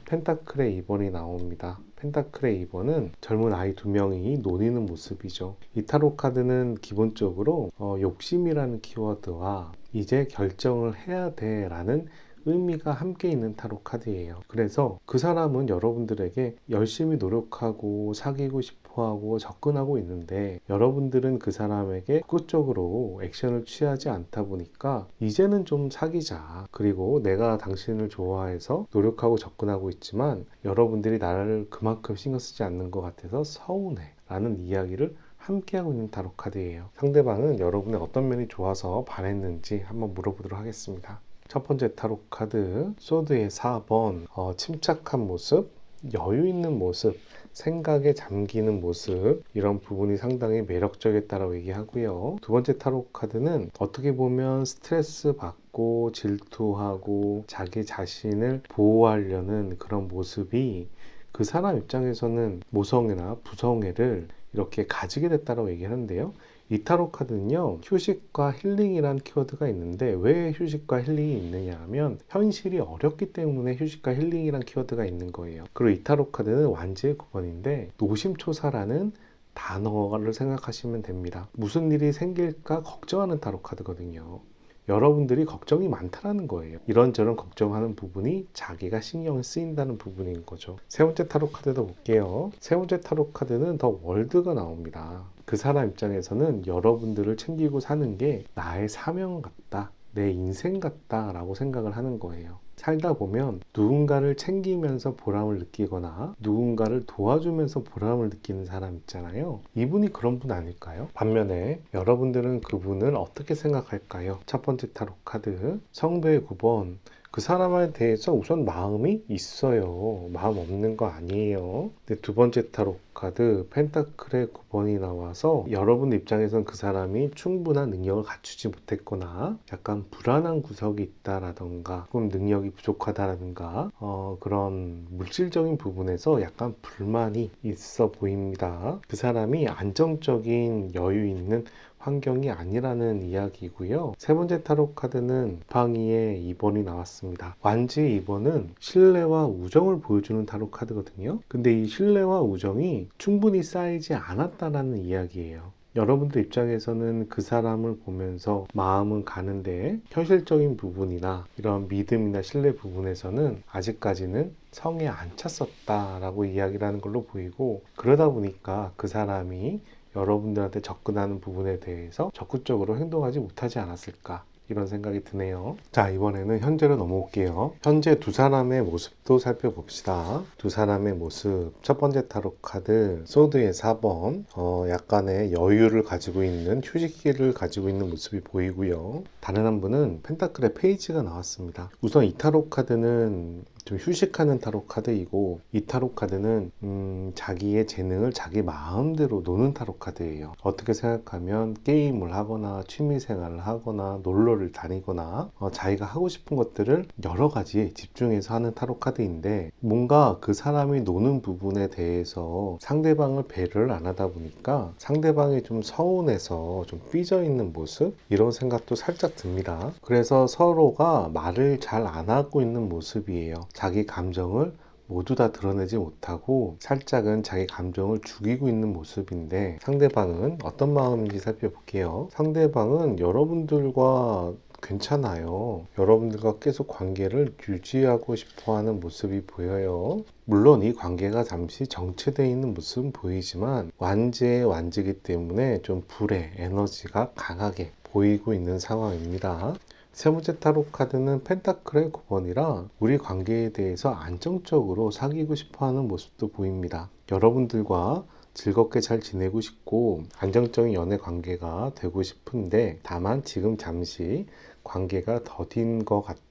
펜타클의 2번이 나옵니다. 펜타클의 2번은 젊은 아이 두 명이 노니는 모습이죠. 이 타로 카드는 기본적으로 욕심이라는 키워드와 이제 결정을 해야 돼 라는 의미가 함께 있는 타로 카드예요. 그래서 그 사람은 여러분들에게 열심히 노력하고 사귀고 싶어하고 접근하고 있는데 여러분들은 그 사람에게 적극적으로 액션을 취하지 않다 보니까 이제는 좀 사귀자. 그리고 내가 당신을 좋아해서 노력하고 접근하고 있지만 여러분들이 나를 그만큼 신경 쓰지 않는 것 같아서 서운해 라는 이야기를 함께하고 있는 타로 카드예요. 상대방은 여러분의 어떤 면이 좋아서 반했는지 한번 물어보도록 하겠습니다. 첫 번째 타로 카드 소드의 4번 침착한 모습, 여유 있는 모습, 생각에 잠기는 모습 이런 부분이 상당히 매력적이었다고 얘기하고요. 두 번째 타로 카드는 어떻게 보면 스트레스 받고 질투하고 자기 자신을 보호하려는 그런 모습이 그 사람 입장에서는 모성애나 부성애를 이렇게 가지게 됐다고 얘기하는데요. 이 타로 카드는요, 휴식과 힐링이란 키워드가 있는데 왜 휴식과 힐링이 있느냐 하면 현실이 어렵기 때문에 휴식과 힐링이란 키워드가 있는 거예요. 그리고 이 타로 카드는 완지의 9번인데 노심초사라는 단어를 생각하시면 됩니다. 무슨 일이 생길까 걱정하는 타로 카드거든요. 여러분들이 걱정이 많다라는 거예요. 이런저런 걱정하는 부분이 자기가 신경을 쓰인다는 부분인 거죠. 세 번째 타로 카드도 볼게요. 세 번째 타로 카드는 더 월드가 나옵니다. 그 사람 입장에서는 여러분들을 챙기고 사는 게 나의 사명 같다, 내 인생 같다 라고 생각을 하는 거예요. 살다 보면 누군가를 챙기면서 보람을 느끼거나 누군가를 도와주면서 보람을 느끼는 사람 있잖아요. 이분이 그런 분 아닐까요? 반면에 여러분들은 그분을 어떻게 생각할까요? 첫 번째 타로 카드 성배의 9번, 그 사람에 대해서 우선 마음이 있어요. 마음 없는 거 아니에요. 근데 두 번째 타로 카드 펜타클의 9번이 나와서 여러분 입장에선 그 사람이 충분한 능력을 갖추지 못했거나 약간 불안한 구석이 있다라던가 조금 능력이 부족하다라든가 그런 물질적인 부분에서 약간 불만이 있어 보입니다. 그 사람이 안정적인 여유 있는 환경이 아니라는 이야기고요. 세 번째 타로 카드는 지팡이의 2번이 나왔습니다. 완지의 2번은 신뢰와 우정을 보여주는 타로 카드거든요. 근데 이 신뢰와 우정이 충분히 쌓이지 않았다는 이야기예요. 여러분들 입장에서는 그 사람을 보면서 마음은 가는데 현실적인 부분이나 이런 믿음이나 신뢰 부분에서는 아직까지는 성에 안 찼었다라고 이야기를 하는 걸로 보이고, 그러다 보니까 그 사람이 여러분들한테 접근하는 부분에 대해서 적극적으로 행동하지 못하지 않았을까, 이런 생각이 드네요. 자, 이번에는 현재로 넘어올게요. 현재 두 사람의 모습도 살펴봅시다. 두 사람의 모습. 첫 번째 타로 카드 소드의 4번, 약간의 여유를 가지고 있는, 휴식기를 가지고 있는 모습이 보이고요. 다른 한 분은 펜타클의 페이지가 나왔습니다. 우선 이 타로 카드는 좀 휴식하는 타로 카드이고, 이 타로 카드는 자기의 재능을 자기 마음대로 노는 타로 카드예요. 어떻게 생각하면 게임을 하거나 취미생활을 하거나 놀러를 다니거나 자기가 하고 싶은 것들을 여러 가지 집중해서 하는 타로 카드인데, 뭔가 그 사람이 노는 부분에 대해서 상대방을 배려를 안 하다 보니까 상대방이 좀 서운해서 좀 삐져 있는 모습, 이런 생각도 살짝 듭니다. 그래서 서로가 말을 잘 안 하고 있는 모습이에요. 자기 감정을 모두 다 드러내지 못하고 살짝은 자기 감정을 죽이고 있는 모습인데, 상대방은 어떤 마음인지 살펴볼게요. 상대방은 여러분들과 괜찮아요. 여러분들과 계속 관계를 유지하고 싶어 하는 모습이 보여요. 물론 이 관계가 잠시 정체되어 있는 모습은 보이지만 완지의 완지이기 때문에 좀 불의 에너지가 강하게 보이고 있는 상황입니다. 세 번째 타로 카드는 펜타클의 9번이라 우리 관계에 대해서 안정적으로 사귀고 싶어하는 모습도 보입니다. 여러분들과 즐겁게 잘 지내고 싶고 안정적인 연애 관계가 되고 싶은데, 다만 지금 잠시 관계가 더딘 것 같아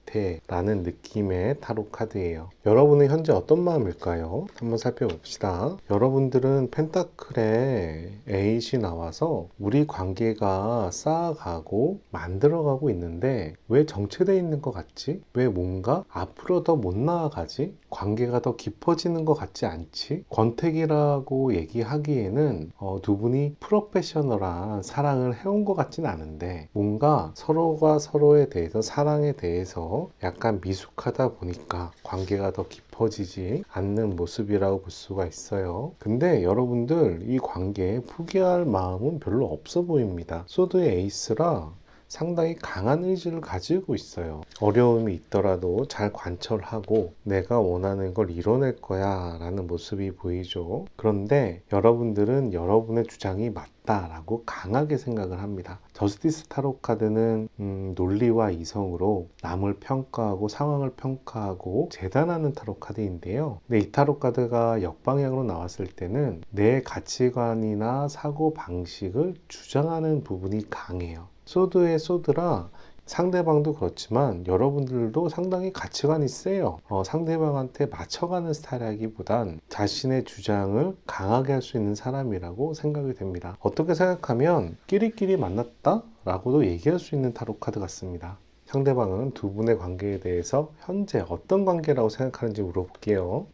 라는 느낌의 타로 카드예요. 여러분은 현재 어떤 마음일까요? 한번 살펴봅시다. 여러분들은 펜타클의 8이 나와서 우리 관계가 쌓아가고 만들어가고 있는데 왜 정체되어 있는 것 같지? 왜 뭔가 앞으로 더 못 나아가지? 관계가 더 깊어지는 것 같지 않지? 권태기라고 얘기하기에는 두 분이 프로페셔널한 사랑을 해온 것 같진 않은데, 뭔가 서로가 서로에 대해서, 사랑에 대해서 약간 미숙하다 보니까 관계가 더 깊어지지 않는 모습이라고 볼 수가 있어요. 근데 여러분들 이 관계에 포기할 마음은 별로 없어 보입니다. 소드의 에이스라 상당히 강한 의지를 가지고 있어요. 어려움이 있더라도 잘 관철하고 내가 원하는 걸 이뤄낼 거야 라는 모습이 보이죠. 그런데 여러분들은 여러분의 주장이 맞다라고 강하게 생각을 합니다. 저스티스 타로 카드는 논리와 이성으로 남을 평가하고 상황을 평가하고 재단하는 타로 카드인데요. 근데 이 타로 카드가 역방향으로 나왔을 때는 내 가치관이나 사고 방식을 주장하는 부분이 강해요. 소드의 소드라 상대방도 그렇지만 여러분들도 상당히 가치관이 세요. 상대방한테 맞춰가는 스타일이기보단 자신의 주장을 강하게 할 수 있는 사람이라고 생각이 됩니다. 어떻게 생각하면 끼리끼리 만났다 라고도 얘기할 수 있는 타로 카드 같습니다. 상대방은 두 분의 관계에 대해서 현재 어떤 관계라고 생각하는지 물어볼게요.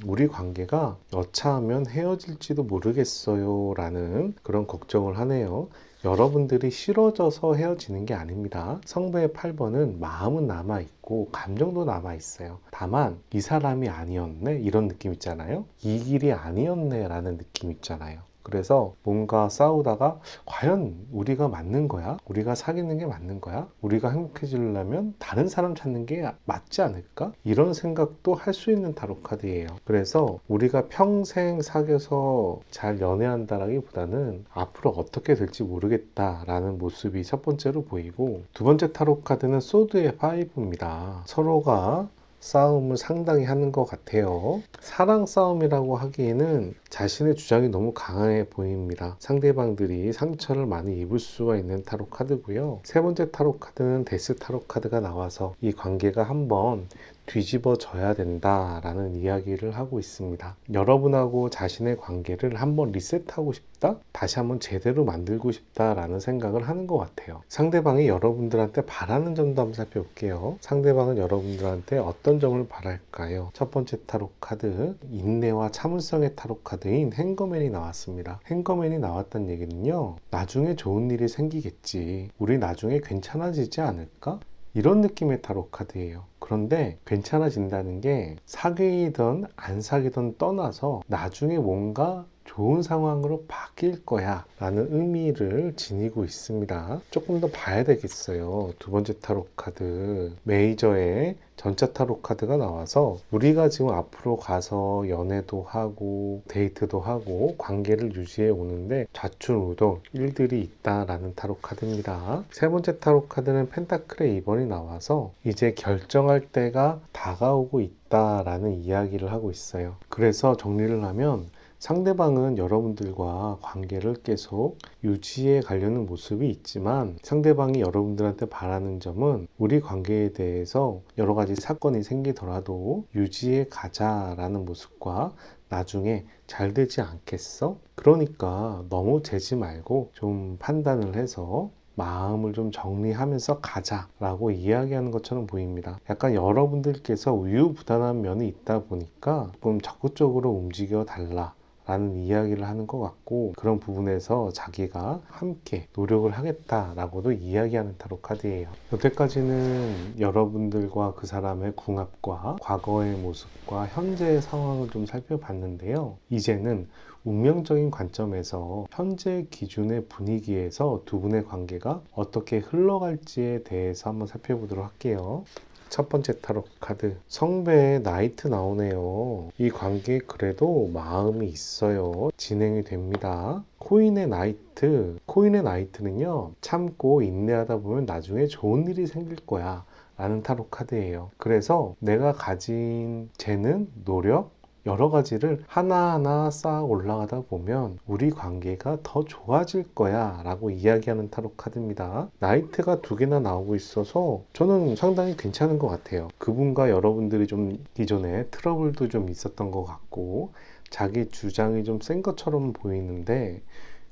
우리 관계가 여차하면 헤어질지도 모르겠어요 라는 그런 걱정을 하네요. 여러분들이 싫어져서 헤어지는 게 아닙니다. 성배의 8번은 마음은 남아있고 감정도 남아있어요. 다만 이 사람이 아니었네 이런 느낌 있잖아요. 이 길이 아니었네 라는 느낌 있잖아요. 그래서 뭔가 싸우다가 과연 우리가 맞는 거야? 우리가 사귀는 게 맞는 거야? 우리가 행복해지려면 다른 사람 찾는 게 맞지 않을까? 이런 생각도 할 수 있는 타로 카드예요. 그래서 우리가 평생 사귀어서 잘 연애한다라기보다는 앞으로 어떻게 될지 모르겠다라는 모습이 첫 번째로 보이고, 두 번째 타로 카드는 소드의 5입니다. 서로가 싸움을 상당히 하는 것 같아요. 사랑 싸움이라고 하기에는 자신의 주장이 너무 강해 보입니다. 상대방들이 상처를 많이 입을 수가 있는 타로 카드고요. 세 번째 타로 카드는 데스 타로 카드가 나와서 이 관계가 한번 뒤집어져야 된다라는 이야기를 하고 있습니다. 여러분하고 자신의 관계를 한번 리셋하고 싶다? 다시 한번 제대로 만들고 싶다라는 생각을 하는 것 같아요. 상대방이 여러분들한테 바라는 점도 한번 살펴볼게요. 상대방은 여러분들한테 어떤 점을 바랄까요? 첫 번째 타로 카드, 인내와 참을성의 타로 카드인 행거맨이 나왔습니다. 행거맨이 나왔다는 얘기는요, 나중에 좋은 일이 생기겠지, 우리 나중에 괜찮아지지 않을까? 이런 느낌의 타로 카드예요. 그런데 괜찮아진다는 게 사귀든 안 사귀든 떠나서 나중에 뭔가 좋은 상황으로 바뀔 거야 라는 의미를 지니고 있습니다. 조금 더 봐야 되겠어요. 두 번째 타로 카드, 메이저의 전자 타로 카드가 나와서 우리가 지금 앞으로 가서 연애도 하고 데이트도 하고 관계를 유지해 오는데 좌충우돌 일들이 있다라는 타로 카드입니다. 세 번째 타로 카드는 펜타클의 2번이 나와서 이제 결정할 때가 다가오고 있다라는 이야기를 하고 있어요. 그래서 정리를 하면 상대방은 여러분들과 관계를 계속 유지해 가려는 모습이 있지만, 상대방이 여러분들한테 바라는 점은 우리 관계에 대해서 여러 가지 사건이 생기더라도 유지해 가자라는 모습과 나중에 잘 되지 않겠어? 그러니까 너무 재지 말고 좀 판단을 해서 마음을 좀 정리하면서 가자라고 이야기하는 것처럼 보입니다. 약간 여러분들께서 우유부단한 면이 있다 보니까 좀 적극적으로 움직여 달라 라는 이야기를 하는 것 같고, 그런 부분에서 자기가 함께 노력을 하겠다라고도 이야기하는 타로 카드예요. 여태까지는 여러분들과 그 사람의 궁합과 과거의 모습과 현재의 상황을 좀 살펴봤는데요. 이제는 운명적인 관점에서 현재 기준의 분위기에서 두 분의 관계가 어떻게 흘러갈지에 대해서 한번 살펴보도록 할게요. 첫 번째 타로 카드, 성배의 나이트 나오네요. 이 관계에 그래도 마음이 있어요. 진행이 됩니다. 코인의 나이트, 코인의 나이트는요, 참고 인내하다 보면 나중에 좋은 일이 생길 거야 라는 타로 카드예요. 그래서 내가 가진 재능, 노력, 여러 가지를 하나하나 쌓아 올라가다 보면 우리 관계가 더 좋아질 거야 라고 이야기하는 타로 카드입니다. 나이트가 두 개나 나오고 있어서 저는 상당히 괜찮은 것 같아요. 그분과 여러분들이 좀 기존에 트러블도 좀 있었던 것 같고 자기 주장이 좀 센 것처럼 보이는데,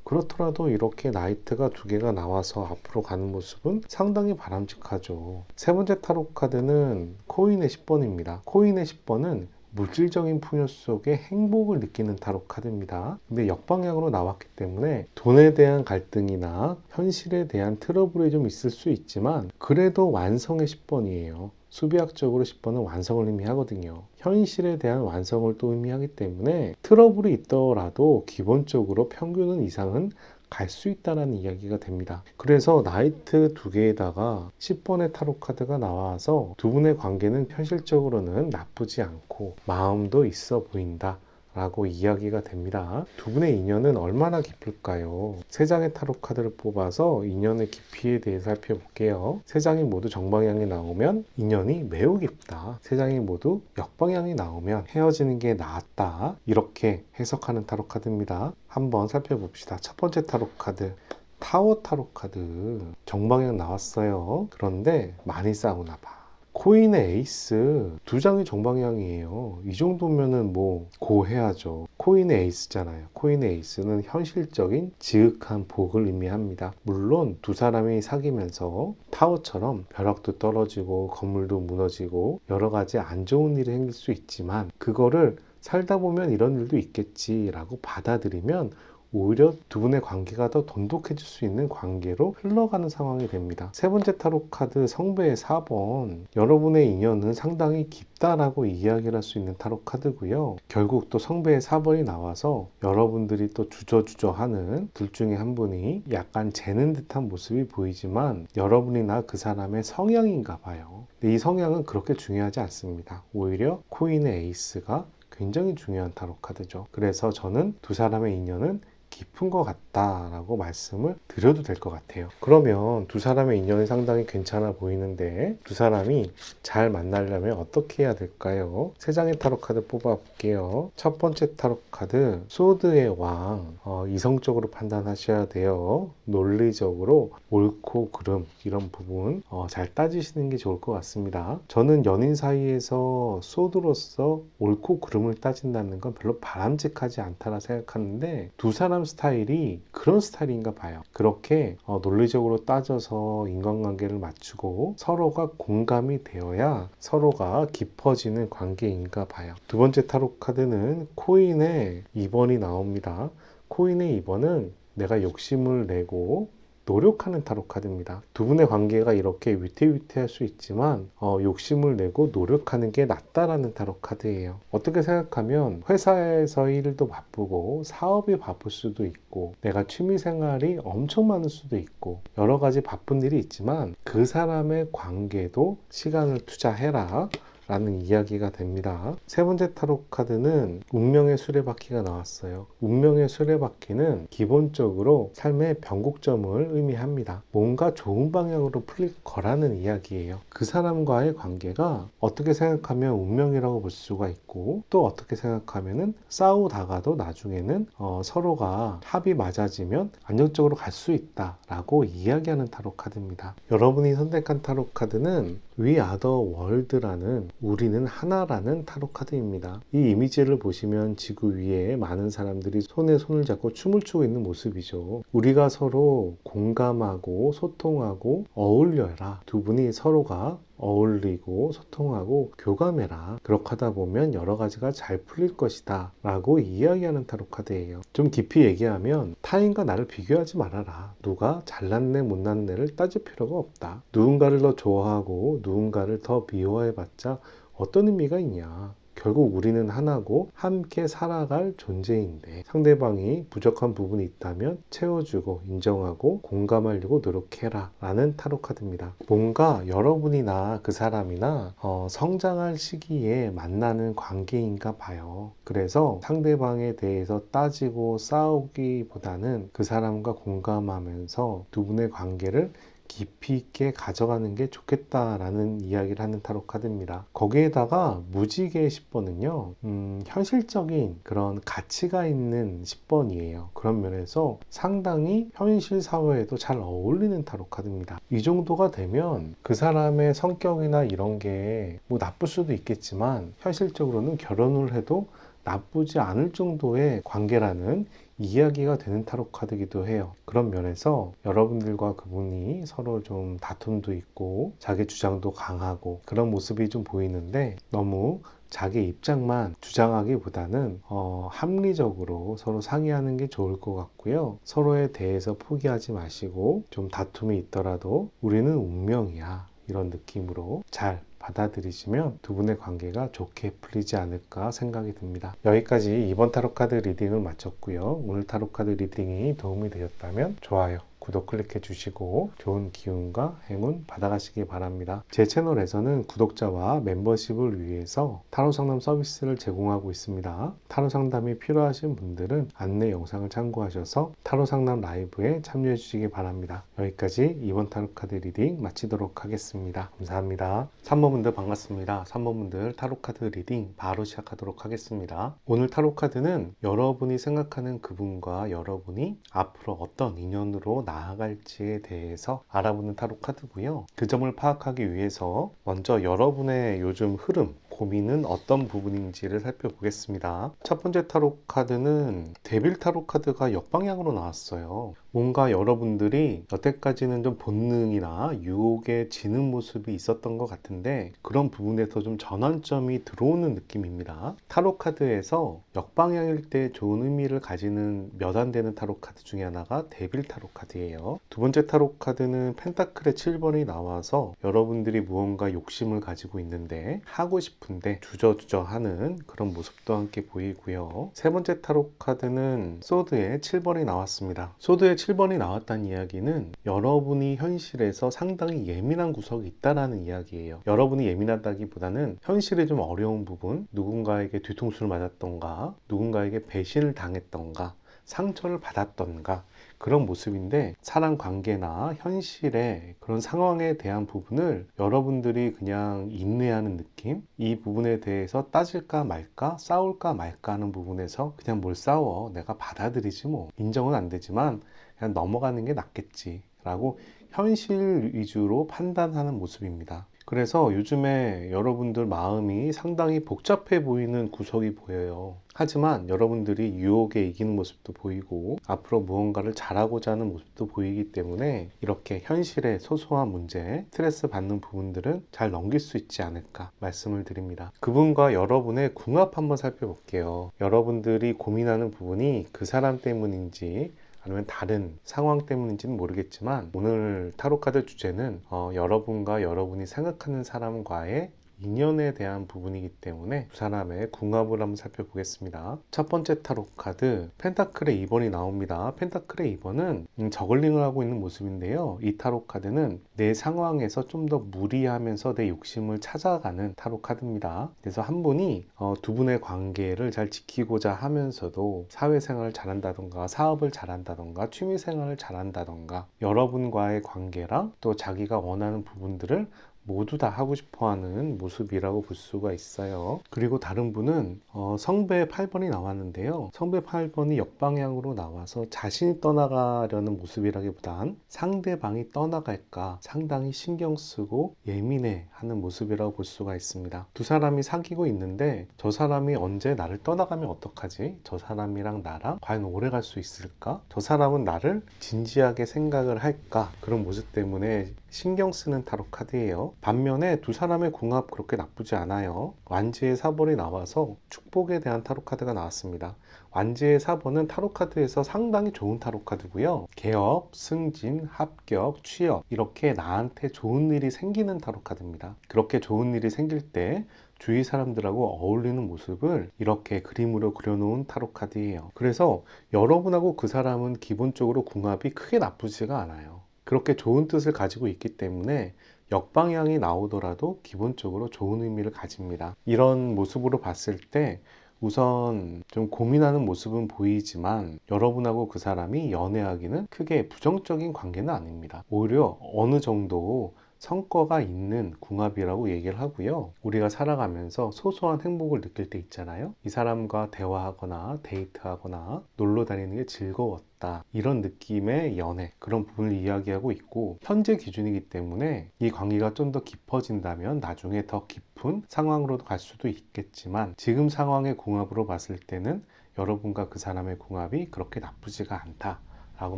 그렇더라도 이렇게 나이트가 두 개가 나와서 앞으로 가는 모습은 상당히 바람직하죠. 세 번째 타로 카드는 코인의 10번입니다. 코인의 10번은 물질적인 풍요 속에 행복을 느끼는 타로 카드입니다. 근데 역방향으로 나왔기 때문에 돈에 대한 갈등이나 현실에 대한 트러블이 좀 있을 수 있지만, 그래도 완성의 10번이에요. 수비학적으로 10번은 완성을 의미하거든요. 현실에 대한 완성을 또 의미하기 때문에 트러블이 있더라도 기본적으로 평균은 이상은 갈 수 있다는 이야기가 됩니다. 그래서 나이트 두 개에다가 10번의 타로 카드가 나와서 두 분의 관계는 현실적으로는 나쁘지 않고 마음도 있어 보인다 라고 이야기가 됩니다. 두 분의 인연은 얼마나 깊을까요? 세 장의 타로 카드를 뽑아서 인연의 깊이에 대해서 살펴볼게요. 세 장이 모두 정방향이 나오면 인연이 매우 깊다. 세 장이 모두 역방향이 나오면 헤어지는 게 낫다. 이렇게 해석하는 타로 카드입니다. 한번 살펴봅시다. 첫 번째 타로 카드, 타워 타로 카드. 정방향 나왔어요. 그런데 많이 싸우나 봐. 코인의 에이스, 두 장이 정방향이에요. 이 정도면은 뭐 고해야죠. 코인의 에이스잖아요. 코인의 에이스는 현실적인 지극한 복을 의미합니다. 물론 두 사람이 사귀면서 타워처럼 벼락도 떨어지고 건물도 무너지고 여러 가지 안 좋은 일이 생길 수 있지만, 그거를 살다 보면 이런 일도 있겠지라고 받아들이면 오히려 두 분의 관계가 더 돈독해질 수 있는 관계로 흘러가는 상황이 됩니다. 세 번째 타로 카드 성배의 4번. 여러분의 인연은 상당히 깊다라고 이야기를 할 수 있는 타로 카드고요. 결국 또 성배의 4번이 나와서 여러분들이 또 주저주저하는 둘 중에 한 분이 약간 재는 듯한 모습이 보이지만 여러분이나 그 사람의 성향인가 봐요. 근데 이 성향은 그렇게 중요하지 않습니다. 오히려 코인의 에이스가 굉장히 중요한 타로 카드죠. 그래서 저는 두 사람의 인연은 깊은 것 같다라고 말씀을 드려도 될 것 같아요. 그러면 두 사람의 인연이 상당히 괜찮아 보이는데 두 사람이 잘 만나려면 어떻게 해야 될까요? 세 장의 타로 카드 뽑아 볼게요. 첫 번째 타로 카드 소드의 왕. 이성적으로 판단하셔야 돼요. 논리적으로 옳고 그름 이런 부분 잘 따지시는 게 좋을 것 같습니다. 저는 연인 사이에서 소드로서 옳고 그름을 따진다는 건 별로 바람직하지 않다라 생각하는데 두 사람 스타일이 그런 스타일인가 봐요. 그렇게 논리적으로 따져서 인간관계를 맞추고 서로가 공감이 되어야 서로가 깊어지는 관계인가 봐요. 두 번째 타로 카드는 코인의 2번이 나옵니다. 코인의 2번은 내가 욕심을 내고 노력하는 타로 카드입니다. 두 분의 관계가 이렇게 위태위태할 수 있지만 욕심을 내고 노력하는 게 낫다라는 타로 카드예요. 어떻게 생각하면 회사에서 일도 바쁘고 사업이 바쁠 수도 있고 내가 취미 생활이 엄청 많을 수도 있고 여러 가지 바쁜 일이 있지만 그 사람의 관계도 시간을 투자해라 라는 이야기가 됩니다. 세 번째 타로 카드는 운명의 수레바퀴가 나왔어요. 운명의 수레바퀴는 기본적으로 삶의 변곡점을 의미합니다. 뭔가 좋은 방향으로 풀릴 거라는 이야기예요. 그 사람과의 관계가 어떻게 생각하면 운명이라고 볼 수가 있고 또 어떻게 생각하면 싸우다가도 나중에는 서로가 합이 맞아지면 안정적으로 갈 수 있다라고 이야기하는 타로 카드입니다. 여러분이 선택한 타로 카드는 We are the world라는 우리는 하나라는 타로 카드입니다. 이 이미지를 보시면 지구 위에 많은 사람들이 손에 손을 잡고 춤을 추고 있는 모습이죠. 우리가 서로 공감하고 소통하고 어울려라. 두 분이 서로가 어울리고 소통하고 교감해라. 그렇게 하다 보면 여러 가지가 잘 풀릴 것이다 라고 이야기하는 타로 카드예요. 좀 깊이 얘기하면 타인과 나를 비교하지 말아라. 누가 잘났네 못났네를 따질 필요가 없다. 누군가를 더 좋아하고 누군가를 더 미워해봤자 어떤 의미가 있냐. 결국 우리는 하나고 함께 살아갈 존재인데 상대방이 부족한 부분이 있다면 채워주고 인정하고 공감하려고 노력해라 라는 타로 카드입니다. 뭔가 여러분이나 그 사람이나 성장할 시기에 만나는 관계인가 봐요. 그래서 상대방에 대해서 따지고 싸우기보다는 그 사람과 공감하면서 두 분의 관계를 깊이 있게 가져가는 게 좋겠다라는 이야기를 하는 타로 카드입니다. 거기에다가 무지개 10번은요, 현실적인 그런 가치가 있는 10번이에요. 그런 면에서 상당히 현실 사회에도 잘 어울리는 타로 카드입니다. 이 정도가 되면 그 사람의 성격이나 이런 게 뭐 나쁠 수도 있겠지만 현실적으로는 결혼을 해도 나쁘지 않을 정도의 관계라는 이야기가 되는 타로 카드이기도 해요. 그런 면에서 여러분들과 그분이 서로 좀 다툼도 있고 자기 주장도 강하고 그런 모습이 좀 보이는데 너무 자기 입장만 주장하기보다는 합리적으로 서로 상의하는 게 좋을 것 같고요. 서로에 대해서 포기하지 마시고 좀 다툼이 있더라도 우리는 운명이야 이런 느낌으로 잘 받아들이시면 두 분의 관계가 좋게 풀리지 않을까 생각이 듭니다. 여기까지 이번 타로카드 리딩을 마쳤고요. 오늘 타로카드 리딩이 도움이 되셨다면 좋아요, 구독 클릭해 주시고 좋은 기운과 행운 받아가시기 바랍니다. 제 채널에서는 구독자와 멤버십을 위해서 타로 상담 서비스를 제공하고 있습니다. 타로 상담이 필요하신 분들은 안내 영상을 참고하셔서 타로 상담 라이브에 참여해 주시기 바랍니다. 여기까지 이번 타로카드 리딩 마치도록 하겠습니다. 감사합니다. 3번분들 반갑습니다. 3번분들 타로카드 리딩 바로 시작하도록 하겠습니다. 오늘 타로카드는 여러분이 생각하는 그분과 여러분이 앞으로 어떤 인연으로 나아갈지에 대해서 알아보는 타로 카드고요. 그 점을 파악하기 위해서 먼저 여러분의 요즘 흐름, 고민은 어떤 부분인지를 살펴보겠습니다. 첫 번째 타로 카드는 데빌 타로 카드가 역방향으로 나왔어요. 뭔가 여러분들이 여태까지는 좀 본능이나 유혹에 지는 모습이 있었던 것 같은데 그런 부분에서 좀 전환점이 들어오는 느낌입니다. 타로 카드에서 역방향일 때 좋은 의미를 가지는 몇 안 되는 타로 카드 중에 하나가 데빌 타로 카드예요. 두 번째 타로 카드는 펜타클의 7번이 나와서 여러분들이 무언가 욕심을 가지고 있는데 하고 싶은데 주저주저하는 그런 모습도 함께 보이고요. 세 번째 타로 카드는 소드의 7번이 나왔습니다. 소드의 7번이 나왔다는 이야기는 여러분이 현실에서 상당히 예민한 구석이 있다라는 이야기예요. 여러분이 예민하다기보다는 현실에 좀 어려운 부분, 누군가에게 뒤통수를 맞았던가, 누군가에게 배신을 당했던가, 상처를 받았던가 그런 모습인데 사람 관계나 현실의 그런 상황에 대한 부분을 여러분들이 그냥 인내하는 느낌? 이 부분에 대해서 따질까 말까, 싸울까 말까 하는 부분에서 그냥 뭘 싸워, 내가 받아들이지 뭐, 인정은 안 되지만 그냥 넘어가는 게 낫겠지 라고 현실 위주로 판단하는 모습입니다. 그래서 요즘에 여러분들 마음이 상당히 복잡해 보이는 구석이 보여요. 하지만 여러분들이 유혹에 이기는 모습도 보이고 앞으로 무언가를 잘하고자 하는 모습도 보이기 때문에 이렇게 현실의 소소한 문제, 스트레스 받는 부분들은 잘 넘길 수 있지 않을까 말씀을 드립니다. 그분과 여러분의 궁합 한번 살펴볼게요. 여러분들이 고민하는 부분이 그 사람 때문인지 아니면 다른 상황 때문인지는 모르겠지만 오늘 타로카드 주제는 여러분과 여러분이 생각하는 사람과의 인연에 대한 부분이기 때문에 두 사람의 궁합을 한번 살펴보겠습니다. 첫 번째 타로 카드 펜타클의 2번이 나옵니다. 펜타클의 2번은 저글링을 하고 있는 모습인데요. 이 타로 카드는 내 상황에서 좀 더 무리하면서 내 욕심을 찾아가는 타로 카드입니다. 그래서 한 분이 두 분의 관계를 잘 지키고자 하면서도 사회생활을 잘한다던가 사업을 잘한다던가 취미생활을 잘한다던가 여러분과의 관계랑 또 자기가 원하는 부분들을 모두 다 하고 싶어하는 모습이라고 볼 수가 있어요. 그리고 다른 분은 성배 8번이 나왔는데요. 성배 8번이 역방향으로 나와서 자신이 떠나가려는 모습이라기보단 상대방이 떠나갈까 상당히 신경 쓰고 예민해 하는 모습이라고 볼 수가 있습니다. 두 사람이 사귀고 있는데 저 사람이 언제 나를 떠나가면 어떡하지? 저 사람이랑 나랑 과연 오래 갈 수 있을까? 저 사람은 나를 진지하게 생각을 할까? 그런 모습 때문에 신경 쓰는 타로 카드예요. 반면에 두 사람의 궁합 그렇게 나쁘지 않아요. 완지의 4번이 나와서 축복에 대한 타로 카드가 나왔습니다. 완지의 4번은 타로 카드에서 상당히 좋은 타로 카드고요. 개업, 승진, 합격, 취업 이렇게 나한테 좋은 일이 생기는 타로 카드입니다. 그렇게 좋은 일이 생길 때 주위 사람들하고 어울리는 모습을 이렇게 그림으로 그려놓은 타로 카드예요. 그래서 여러분하고 그 사람은 기본적으로 궁합이 크게 나쁘지가 않아요. 그렇게 좋은 뜻을 가지고 있기 때문에 역방향이 나오더라도 기본적으로 좋은 의미를 가집니다. 이런 모습으로 봤을 때 우선 좀 고민하는 모습은 보이지만 여러분하고 그 사람이 연애하기는 크게 부정적인 관계는 아닙니다. 오히려 어느 정도 성과가 있는 궁합이라고 얘기를 하고요. 우리가 살아가면서 소소한 행복을 느낄 때 있잖아요. 이 사람과 대화하거나 데이트하거나 놀러 다니는 게 즐거웠다. 이런 느낌의 연애, 그런 부분을 이야기하고 있고 현재 기준이기 때문에 이 관계가 좀 더 깊어진다면 나중에 더 깊은 상황으로 갈 수도 있겠지만 지금 상황의 궁합으로 봤을 때는 여러분과 그 사람의 궁합이 그렇게 나쁘지가 않다라고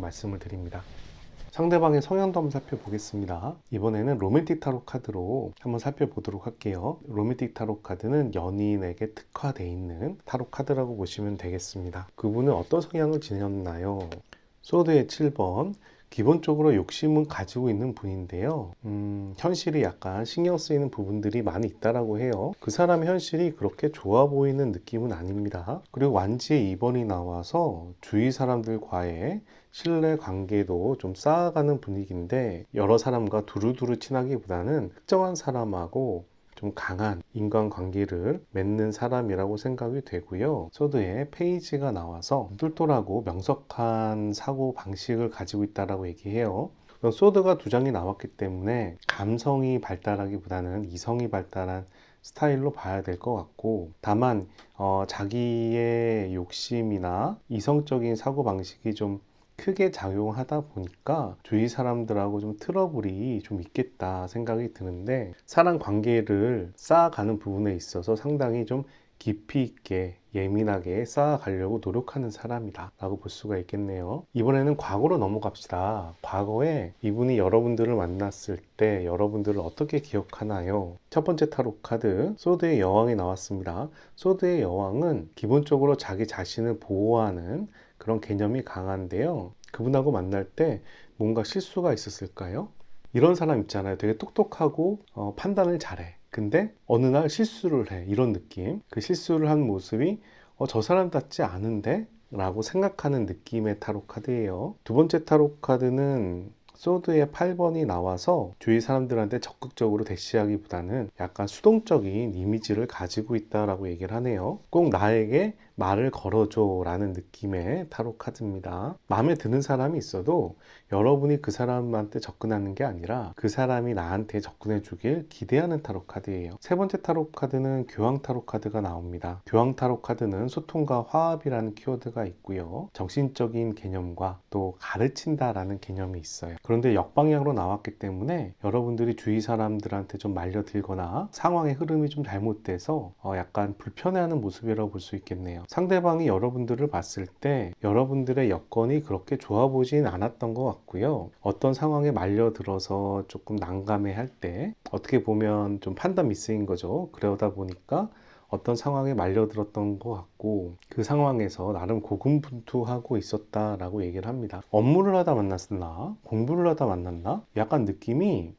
말씀을 드립니다. 상대방의 성향도 한번 살펴보겠습니다. 이번에는 로맨틱 타로 카드로 한번 살펴보도록 할게요. 로맨틱 타로 카드는 연인에게 특화되어 있는 타로 카드라고 보시면 되겠습니다. 그분은 어떤 성향을 지녔나요? 소드의 7번, 기본적으로 욕심은 가지고 있는 분인데요. 현실이 약간 신경 쓰이는 부분들이 많이 있다라고 해요. 그 사람의 현실이 그렇게 좋아 보이는 느낌은 아닙니다. 그리고 완지의 2번이 나와서 주위 사람들과의 신뢰 관계도 좀 쌓아가는 분위기인데 여러 사람과 두루두루 친하기보다는 특정한 사람하고 좀 강한 인간관계를 맺는 사람이라고 생각이 되고요. 소드에 페이지가 나와서 똘똘하고 명석한 사고 방식을 가지고 있다고 얘기해요. 소드가 두 장이 나왔기 때문에 감성이 발달하기보다는 이성이 발달한 스타일로 봐야 될 것 같고 다만 자기의 욕심이나 이성적인 사고방식이 좀 크게 작용하다 보니까 주위 사람들하고 좀 트러블이 좀 있겠다 생각이 드는데, 사람 관계를 쌓아가는 부분에 있어서 상당히 좀 깊이 있게 예민하게 쌓아가려고 노력하는 사람이다 라고 볼 수가 있겠네요. 이번에는 과거로 넘어갑시다. 과거에 이분이 여러분들을 만났을 때 여러분들을 어떻게 기억하나요? 첫 번째 타로 카드 소드의 여왕이 나왔습니다. 소드의 여왕은 기본적으로 자기 자신을 보호하는 그런 개념이 강한데요. 그분하고 만날 때 뭔가 실수가 있었을까요? 이런 사람 있잖아요. 되게 똑똑하고 판단을 잘해. 근데 어느 날 실수를 해. 이런 느낌. 그 실수를 한 모습이 저 사람답지 않은데? 라고 생각하는 느낌의 타로 카드예요. 두 번째 타로 카드는 소드의 8번이 나와서 주위 사람들한테 적극적으로 대시하기보다는 약간 수동적인 이미지를 가지고 있다라고 얘기를 하네요. 꼭 나에게 말을 걸어줘 라는 느낌의 타로 카드입니다. 마음에 드는 사람이 있어도 여러분이 그 사람한테 접근하는 게 아니라 그 사람이 나한테 접근해 주길 기대하는 타로 카드예요. 세 번째 타로 카드는 교황 타로 카드가 나옵니다. 교황 타로 카드는 소통과 화합이라는 키워드가 있고요. 정신적인 개념과 또 가르친다 라는 개념이 있어요. 그런데 역방향으로 나왔기 때문에 여러분들이 주위 사람들한테 좀 말려들거나 상황의 흐름이 좀 잘못돼서 약간 불편해하는 모습이라고 볼 수 있겠네요. 상대방이 여러분들을 봤을 때 여러분들의 여건이 그렇게 좋아 보진 않았던 것 같고요. 어떤 상황에 말려들어서 조금 난감해 할 때 어떻게 보면 좀 판단 미스인 거죠. 그러다 보니까 어떤 상황에 말려들었던 것 같고 그 상황에서 나름 고군분투하고 있었다라고 얘기를 합니다. 업무를 하다 만났나? 공부를 하다 만났나? 약간 느낌이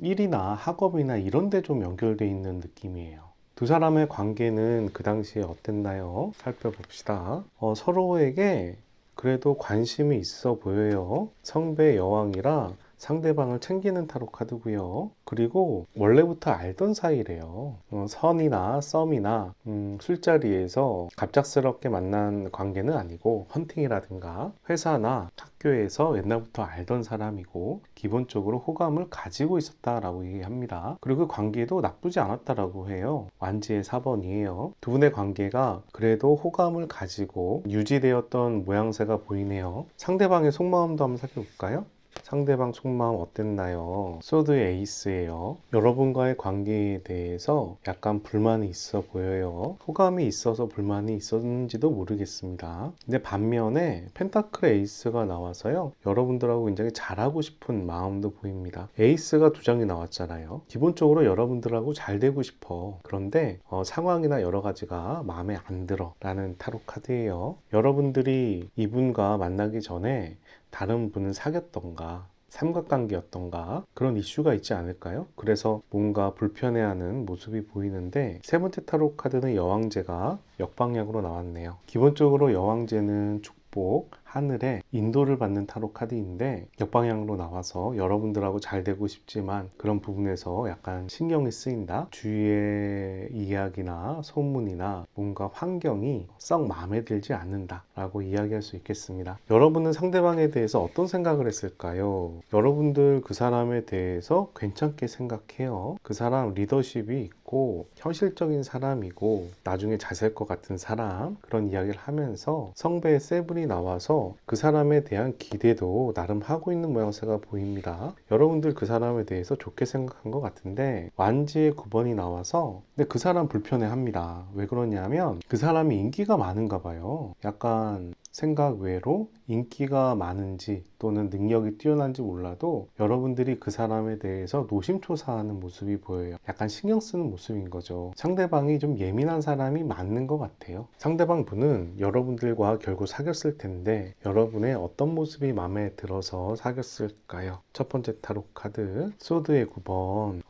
일이나 학업이나 이런 데 좀 연결돼 있는 느낌이에요. 두 사람의 관계는 그 당시에 어땠나요? 살펴봅시다. 서로에게 그래도 관심이 있어 보여요. 성배 여왕이라 상대방을 챙기는 타로 카드고요. 그리고 원래부터 알던 사이래요. 선이나 썸이나 술자리에서 갑작스럽게 만난 관계는 아니고 헌팅이라든가 회사나 학교에서 옛날부터 알던 사람이고 기본적으로 호감을 가지고 있었다라고 얘기합니다. 그리고 그 관계도 나쁘지 않았다라고 해요. 완지의 4번이에요. 두 분의 관계가 그래도 호감을 가지고 유지되었던 모양새가 보이네요. 상대방의 속마음도 한번 살펴볼까요? 상대방 속마음 어땠나요? 소드의 에이스예요. 여러분과의 관계에 대해서 약간 불만이 있어 보여요. 호감이 있어서 불만이 있었는지도 모르겠습니다. 근데 반면에 펜타클 에이스가 나와서요. 여러분들하고 굉장히 잘하고 싶은 마음도 보입니다. 에이스가 두 장이 나왔잖아요. 기본적으로 여러분들하고 잘 되고 싶어. 그런데 상황이나 여러 가지가 마음에 안 들어 라는 타로 카드예요. 여러분들이 이분과 만나기 전에 다른 분을 사귀었던가 삼각관계였던가 그런 이슈가 있지 않을까요? 그래서 뭔가 불편해하는 모습이 보이는데, 세 번째 타로 카드는 여왕제가 역방향으로 나왔네요. 기본적으로 여왕제는 축복, 하늘에 인도를 받는 타로 카드인데 역방향으로 나와서 여러분들하고 잘 되고 싶지만 그런 부분에서 약간 신경이 쓰인다. 주위의 이야기나 소문이나 뭔가 환경이 썩 마음에 들지 않는다 라고 이야기할 수 있겠습니다. 여러분은 상대방에 대해서 어떤 생각을 했을까요? 여러분들 그 사람에 대해서 괜찮게 생각해요. 그 사람 리더십이 있고 현실적인 사람이고 나중에 잘 살 것 같은 사람, 그런 이야기를 하면서 성배의 세븐이 나와서 그 사람에 대한 기대도 나름 하고 있는 모양새가 보입니다. 여러분들 그 사람에 대해서 좋게 생각한 것 같은데 완지의 9번이 나와서 근데 그 사람 불편해합니다. 왜 그러냐면 그 사람이 인기가 많은가 봐요. 약간 생각 외로 인기가 많은지 또는 능력이 뛰어난지 몰라도 여러분들이 그 사람에 대해서 노심초사하는 모습이 보여요. 약간 신경 쓰는 모습인 거죠. 상대방이 좀 예민한 사람이 맞는 것 같아요. 상대방 분은 여러분들과 결국 사귀었을 텐데 여러분의 어떤 모습이 마음에 들어서 사귀었을까요? 첫 번째 타로 카드 소드의 9번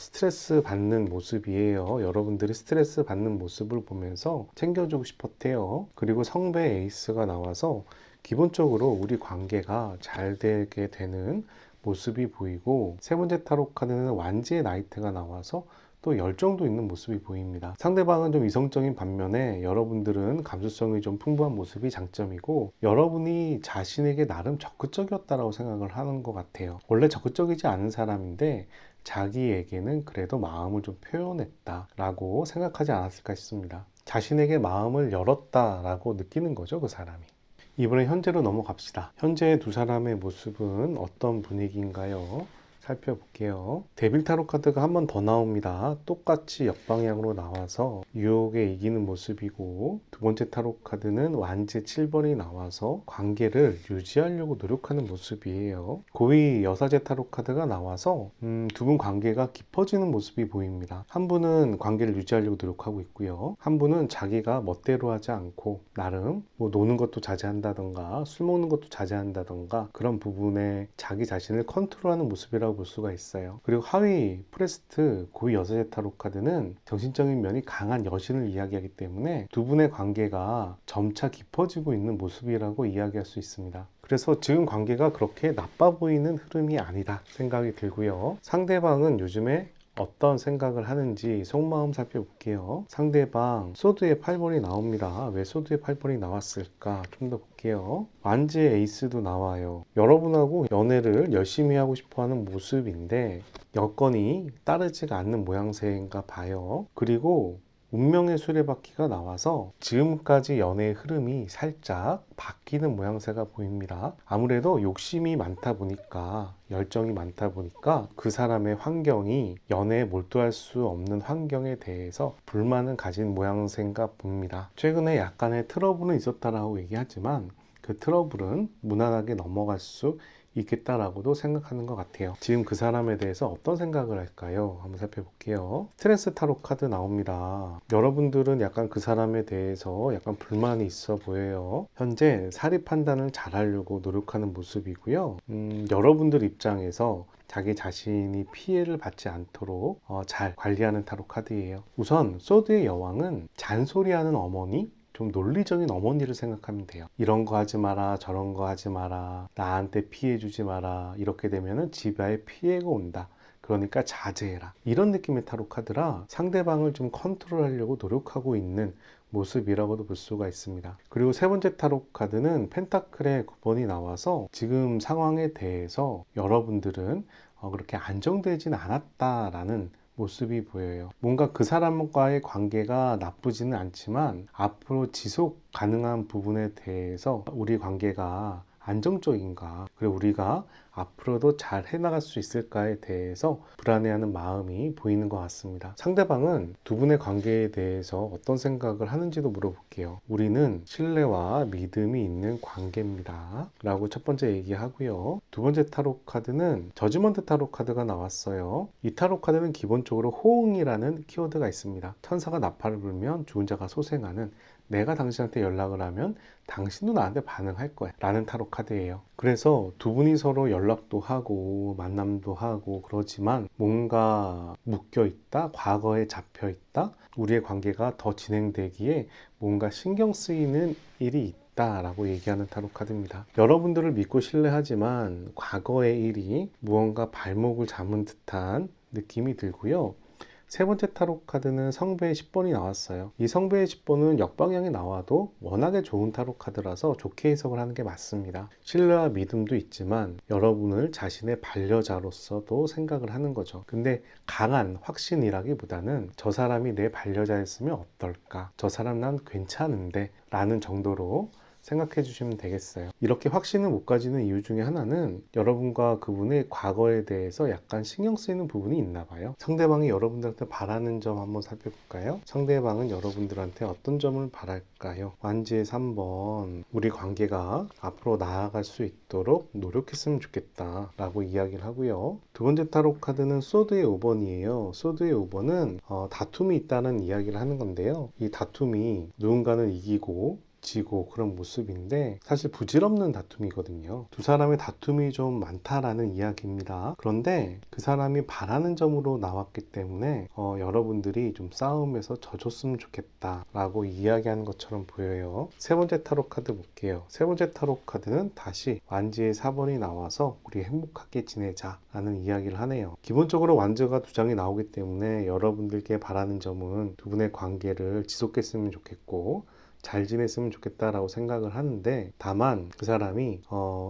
스트레스 받는 모습이에요. 여러분들이 스트레스 받는 모습을 보면서 챙겨주고 싶었대요. 그리고 성배 에이스가 나와서 기본적으로 우리 관계가 잘 되게 되는 모습이 보이고, 세 번째 타로 카드는 완지의 나이트가 나와서 또 열정도 있는 모습이 보입니다. 상대방은 좀 이성적인 반면에 여러분들은 감수성이 좀 풍부한 모습이 장점이고 여러분이 자신에게 나름 적극적이었다라고 생각을 하는 것 같아요. 원래 적극적이지 않은 사람인데 자기에게는 그래도 마음을 좀 표현했다라고 생각하지 않았을까 싶습니다. 자신에게 마음을 열었다라고 느끼는 거죠, 그 사람이. 이번엔 현재로 넘어갑시다. 현재의 두 사람의 모습은 어떤 분위기인가요? 살펴볼게요. 데빌 타로 카드가 한 번 더 나옵니다. 똑같이 역방향으로 나와서 유혹에 이기는 모습이고, 두 번째 타로 카드는 완제 7번이 나와서 관계를 유지하려고 노력하는 모습이에요. 고위 여사제 타로 카드가 나와서 두 분 관계가 깊어지는 모습이 보입니다. 한 분은 관계를 유지하려고 노력하고 있고요. 한 분은 자기가 멋대로 하지 않고 나름 뭐 노는 것도 자제한다던가 술 먹는 것도 자제한다던가 그런 부분에 자기 자신을 컨트롤하는 모습이라고 볼 수가 있어요. 그리고 하위 프레스트 고위 여사제 타로 카드는 정신적인 면이 강한 여신을 이야기하기 때문에 두 분의 관계가 점차 깊어지고 있는 모습이라고 이야기할 수 있습니다. 그래서 지금 관계가 그렇게 나빠 보이는 흐름이 아니다 생각이 들고요. 상대방은 요즘에 어떤 생각을 하는지 속마음 살펴볼게요. 상대방 소드의 8번이 나옵니다. 왜 소드의 8번이 나왔을까? 좀 더 볼게요. 완지의 에이스도 나와요. 여러분하고 연애를 열심히 하고 싶어하는 모습인데 여건이 따르지가 않는 모양새인가 봐요. 그리고 운명의 수레바퀴가 나와서 지금까지 연애의 흐름이 살짝 바뀌는 모양새가 보입니다. 아무래도 욕심이 많다 보니까, 열정이 많다 보니까 그 사람의 환경이 연애에 몰두할 수 없는 환경에 대해서 불만을 가진 모양새인가 봅니다. 최근에 약간의 트러블은 있었다라고 얘기하지만 그 트러블은 무난하게 넘어갈 수 있겠다라고도 생각하는 것 같아요. 지금 그 사람에 대해서 어떤 생각을 할까요? 한번 살펴볼게요. 스트레스 타로 카드 나옵니다. 여러분들은 약간 그 사람에 대해서 약간 불만이 있어 보여요. 현재 사리 판단을 잘하려고 노력하는 모습이고요. 여러분들 입장에서 자기 자신이 피해를 받지 않도록 잘 관리하는 타로 카드예요. 우선 소드의 여왕은 잔소리하는 어머니, 좀 논리적인 어머니를 생각하면 돼요. 이런 거 하지 마라, 저런 거 하지 마라, 나한테 피해 주지 마라. 이렇게 되면은 집에 피해가 온다. 그러니까 자제해라. 이런 느낌의 타로 카드라 상대방을 좀 컨트롤하려고 노력하고 있는 모습이라고도 볼 수가 있습니다. 그리고 세 번째 타로 카드는 펜타클의 9번이 나와서 지금 상황에 대해서 여러분들은 그렇게 안정되진 않았다라는 모습이 보여요. 뭔가 그 사람과의 관계가 나쁘지는 않지만 앞으로 지속 가능한 부분에 대해서 우리 관계가 안정적인가, 그리고 우리가 앞으로도 잘 해나갈 수 있을까에 대해서 불안해하는 마음이 보이는 것 같습니다. 상대방은 두 분의 관계에 대해서 어떤 생각을 하는지도 물어볼게요. 우리는 신뢰와 믿음이 있는 관계입니다 라고 첫 번째 얘기하고요. 두 번째 타로 카드는 저지먼트 타로 카드가 나왔어요. 이 타로 카드는 기본적으로 호응이라는 키워드가 있습니다. 천사가 나팔을 불면 좋은 자가 소생하는, 내가 당신한테 연락을 하면 당신도 나한테 반응할 거야 라는 타로 카드예요. 그래서 두 분이 서로 연락도 하고 만남도 하고 그러지만 뭔가 묶여 있다, 과거에 잡혀 있다, 우리의 관계가 더 진행되기에 뭔가 신경 쓰이는 일이 있다 라고 얘기하는 타로 카드입니다. 여러분들을 믿고 신뢰하지만 과거의 일이 무언가 발목을 잡은 듯한 느낌이 들고요. 세 번째 타로 카드는 성배의 10번이 나왔어요. 이 성배의 10번은 역방향이 나와도 워낙에 좋은 타로 카드라서 좋게 해석을 하는 게 맞습니다. 신뢰와 믿음도 있지만 여러분을 자신의 반려자로서도 생각을 하는 거죠. 근데 강한 확신이라기보다는 저 사람이 내 반려자였으면 어떨까? 저 사람 난 괜찮은데? 라는 정도로 생각해 주시면 되겠어요. 이렇게 확신을 못 가지는 이유 중에 하나는 여러분과 그분의 과거에 대해서 약간 신경 쓰이는 부분이 있나 봐요. 상대방이 여러분들한테 바라는 점 한번 살펴볼까요? 상대방은 여러분들한테 어떤 점을 바랄까요? 완지의 3번, 우리 관계가 앞으로 나아갈 수 있도록 노력했으면 좋겠다 라고 이야기를 하고요. 두 번째 타로 카드는 소드의 5번이에요. 소드의 5번은 다툼이 있다는 이야기를 하는 건데요. 이 다툼이 누군가는 이기고 지고 그런 모습인데 사실 부질없는 다툼이거든요. 두 사람의 다툼이 좀 많다라는 이야기입니다. 그런데 그 사람이 바라는 점으로 나왔기 때문에 여러분들이 좀 싸움에서 져줬으면 좋겠다 라고 이야기하는 것처럼 보여요. 세 번째 타로 카드 볼게요. 세 번째 타로 카드는 다시 완지의 4번이 나와서 우리 행복하게 지내자 라는 이야기를 하네요. 기본적으로 완즈가 두 장이 나오기 때문에 여러분들께 바라는 점은 두 분의 관계를 지속했으면 좋겠고 잘 지냈으면 좋겠다라고 생각을 하는데, 다만 그 사람이